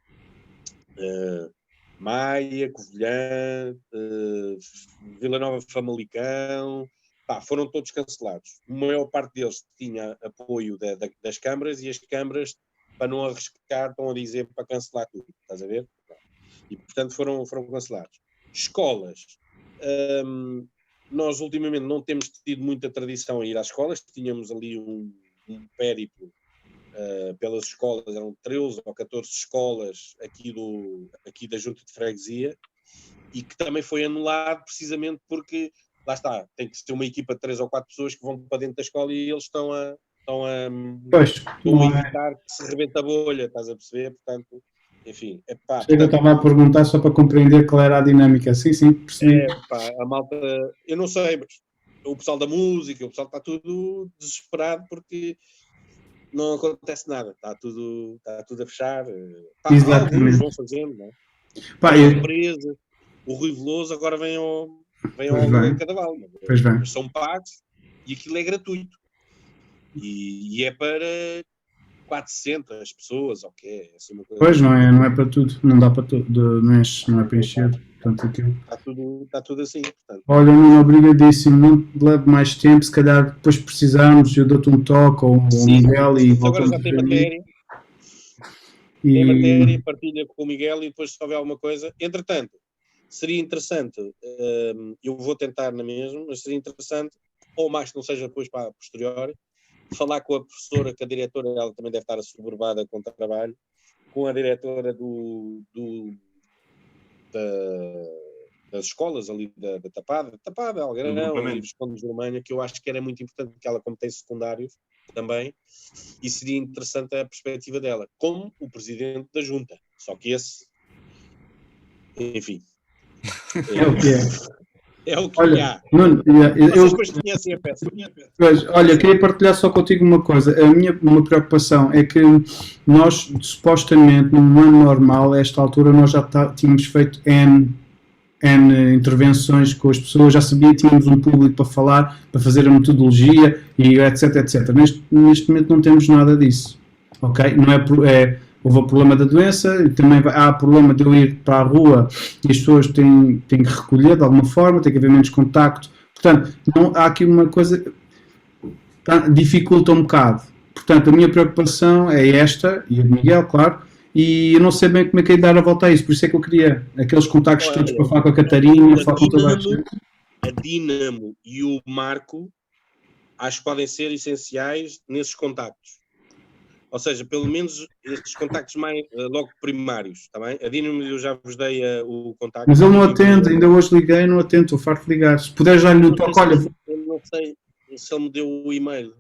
Maia, Covilhã, Vila Nova de Famalicão, foram todos cancelados. A maior parte deles tinha apoio das câmaras, e as câmaras, para não arriscar, estão a dizer para cancelar tudo, estás a ver? E portanto foram cancelados. Escolas, nós ultimamente não temos tido muita tradição a ir às escolas, tínhamos ali um périplo pelas escolas, eram 13 ou 14 escolas aqui da Junta de Freguesia, e que também foi anulado precisamente porque, lá está, tem que ser uma equipa de 3 ou 4 pessoas que vão para dentro da escola, e eles estão a evitar que se rebente a bolha, estás a perceber? Portanto, enfim. Eu estava a perguntar só para compreender qual era a dinâmica. Sim, percebi. A malta, eu não sei, mas o pessoal da música, o pessoal está tudo desesperado porque não acontece nada, está tudo a fechar. Exatamente. Alguns vão fazendo, não é? Pá, as empresas, o Rui Veloso agora vem ao Cadaval. Pois bem. São pagos e aquilo é gratuito. E é para 400 pessoas, ok? Assim, uma coisa Pois, não é para tudo, não dá para tudo, não é para encher. Portanto, aquilo. Está tudo assim. Portanto. Olha, não, obrigadíssimo, não te levo mais tempo, se calhar depois precisarmos, eu dou-te um toque ou o Miguel e agora voltamos já a tem ver. matéria. Tem matéria, partilha com o Miguel e depois se houver alguma coisa. Entretanto, seria interessante, eu vou tentar na mesma, mas seria interessante, ou mais que não seja depois para a posterior, falar com a professora, que a diretora, ela também deve estar assoberbada com o trabalho, com a diretora das escolas ali da Tapada, Algarão, ali dos Condes de Romanha, que eu acho que era muito importante, porque ela, como tem secundários também, e seria interessante a perspectiva dela, como o presidente da junta. Só que esse, enfim, É o que é. É o que Olha, há. Nuno, Vocês depois conhecem a peça. Pois, olha, queria partilhar só contigo uma coisa. Uma preocupação é que nós, supostamente, num ano normal, a esta altura, nós já tínhamos feito N intervenções com as pessoas, já tínhamos um público para falar, para fazer a metodologia e etc, etc. Neste momento não temos nada disso. Ok? Não houve o problema da doença, e também há o problema de eu ir para a rua e as pessoas têm que recolher de alguma forma, tem que haver menos contacto. Portanto, há aqui uma coisa que dificulta um bocado. Portanto, a minha preocupação é esta, e a de Miguel, claro, e eu não sei bem como é que é de dar a volta a isso, por isso é que eu queria aqueles contactos todos para falar com a Catarina, falar com toda a gente. A Dinamo e o Marco acho que podem ser essenciais nesses contactos. Ou seja, pelo menos estes contactos mais logo primários, está bem? A Dinamo eu já vos dei o contacto. Mas ele não atende, ainda hoje liguei, não atende, estou farto de ligar. Se puder já lhe um toque, olha... Eu não sei se ele me deu o e-mail.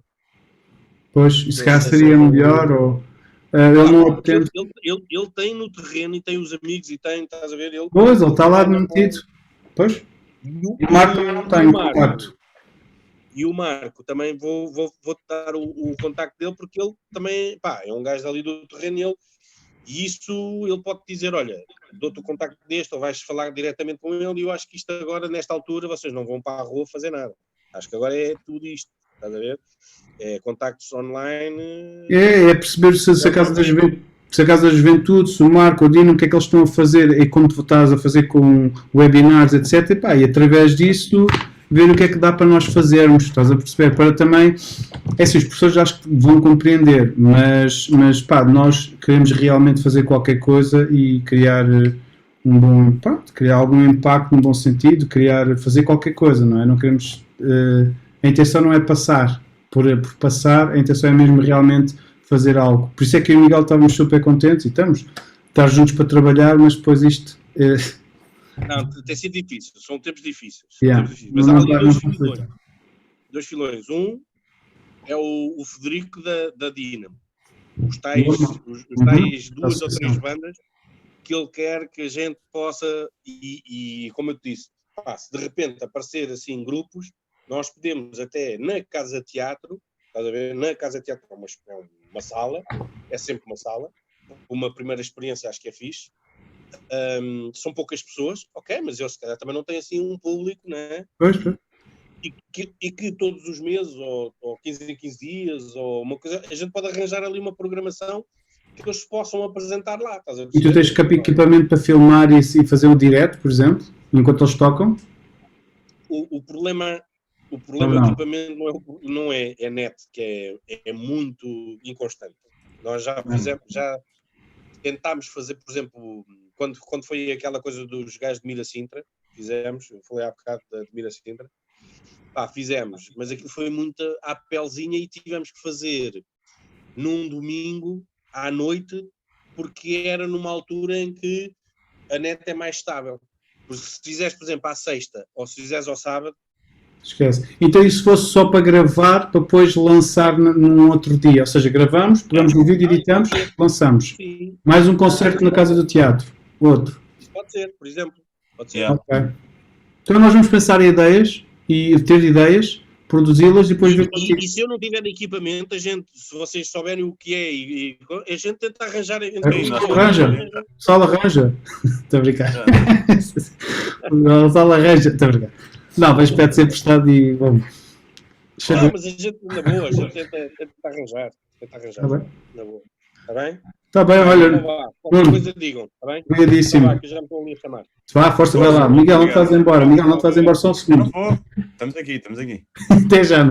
Pois, se calhar seria melhor, ou... ele não atende. Ele tem no terreno e tem os amigos e tem, estás a ver? Pois, ele está lá metido. Pois. E o Marco também não tem contacto. E o Marco, também vou-te dar o contacto dele, porque ele também, é um gajo ali do terreno e isso ele pode dizer, olha, dou-te o contacto deste, ou vais falar diretamente com ele, e eu acho que isto agora, nesta altura, vocês não vão para a rua fazer nada. Acho que agora é tudo isto, estás a ver? É contactos online. É perceber se a Casa da Juventude, se o Marco, o Dino, o que é que eles estão a fazer, e como tu estás a fazer com webinars, etc. E através disso ver o que é que dá para nós fazermos, estás a perceber? Para também, as pessoas acho que vão compreender, mas nós queremos realmente fazer qualquer coisa e criar criar algum impacto num bom sentido, fazer qualquer coisa, não é? Não queremos, a intenção não é passar por passar, a intenção é mesmo realmente fazer algo. Por isso é que eu e o Miguel estávamos super contentes e estar juntos para trabalhar, mas depois isto... Não, tem sido difícil, são tempos difíceis. Mas há ali dois filões. Um é o Federico da Dinamo. Os tais duas ou três bandas que ele quer que a gente possa, e como eu te disse, se de repente aparecer assim grupos, nós podemos até na Casa Teatro, estás a ver? Na Casa Teatro é uma sala, é sempre uma sala, uma primeira experiência acho que é fixe. São poucas pessoas, ok, mas eu se calhar também não tenho assim um público, né? Pois. E que todos os meses, ou 15 em 15 dias, ou uma coisa, a gente pode arranjar ali uma programação que eles possam apresentar lá. Estás a e tu tens equipamento para filmar e fazer o direto, por exemplo, enquanto eles tocam? O problema do equipamento não é net, que é muito inconstante. Nós já fizemos, já tentámos fazer, por exemplo, quando foi aquela coisa dos gajos de Mira Sintra, fizemos, eu falei há bocado de Mira Sintra, fizemos, mas aquilo foi muito à pelzinha e tivemos que fazer num domingo à noite, porque era numa altura em que a net é mais estável. Porque se fizeres, por exemplo, à sexta, ou se fizeres ao sábado, esquece. Então isso fosse só para gravar, para depois lançar num outro dia, ou seja, gravamos, pegamos no vídeo, editamos, lançamos. Sim. Mais um concerto na Casa do Teatro, outro. Pode ser, por exemplo. Pode ser. Okay. Então nós vamos pensar em ideias e ter ideias produzi-las e depois ver E contigo. se eu não tiver equipamento, se vocês souberem o que é, a gente tenta arranjar. entre Sim, nós. nós arranja. O pessoal arranja. Estou a brincar. O pessoal arranja. Estou a brincar. Não, mas pede ser emprestado e vamos. Não, mas a gente, na boa, a gente tenta arranjar. Está bem? Na boa. Está bem? Está bem, Então olha. vá, qualquer coisa digam, está bem? Obrigadíssimo. Tá vá, que já me estão ali a chamar. Vá, força, vai lá. Miguel, não te fazes embora. Miguel, não te fazes embora só um Não segundo. vou. Estamos aqui. Até já,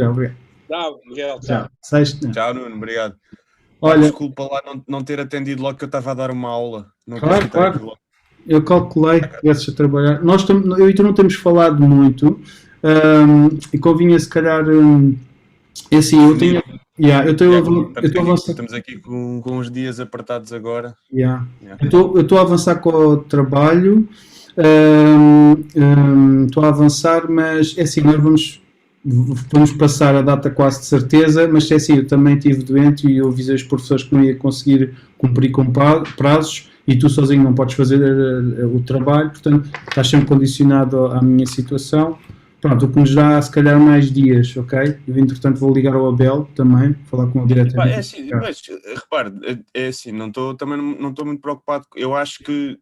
obrigado. Tchau, Miguel, tchau. Tchau. Sexta. Tchau, Nuno, obrigado. Olha, Desculpa lá não ter atendido logo que eu estava a dar uma aula. Não Claro, quis estar claro. aqui logo. eu calculei que estivesses a trabalhar. Eu e tu não temos falado muito, e convinha se calhar. É assim, eu tenho. Eu estou a avançar. Estamos aqui com uns dias apertados agora. Yeah. Yeah. Eu estou a avançar com o trabalho, estou a avançar, mas é assim, nós vamos passar a data quase de certeza, mas é assim, eu também estive doente e eu avisei os professores que não ia conseguir cumprir com prazos e tu sozinho não podes fazer o trabalho, portanto estás sempre condicionado à minha situação. Pronto, o que nos dá se calhar mais dias, ok? Eu entretanto vou ligar ao Abel também, falar com ele diretamente. É assim, mas repare, é assim, também não estou muito preocupado. Eu acho que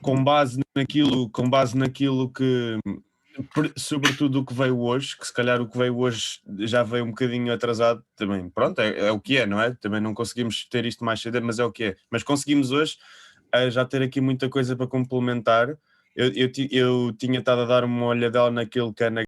com base naquilo que, sobretudo o que veio hoje, que se calhar o que veio hoje já veio um bocadinho atrasado também. Pronto, é o que é, não é? Também não conseguimos ter isto mais cedo, mas é o que é. Mas conseguimos hoje já ter aqui muita coisa para complementar. Eu tinha estado a dar uma olhadela naquilo que a Ana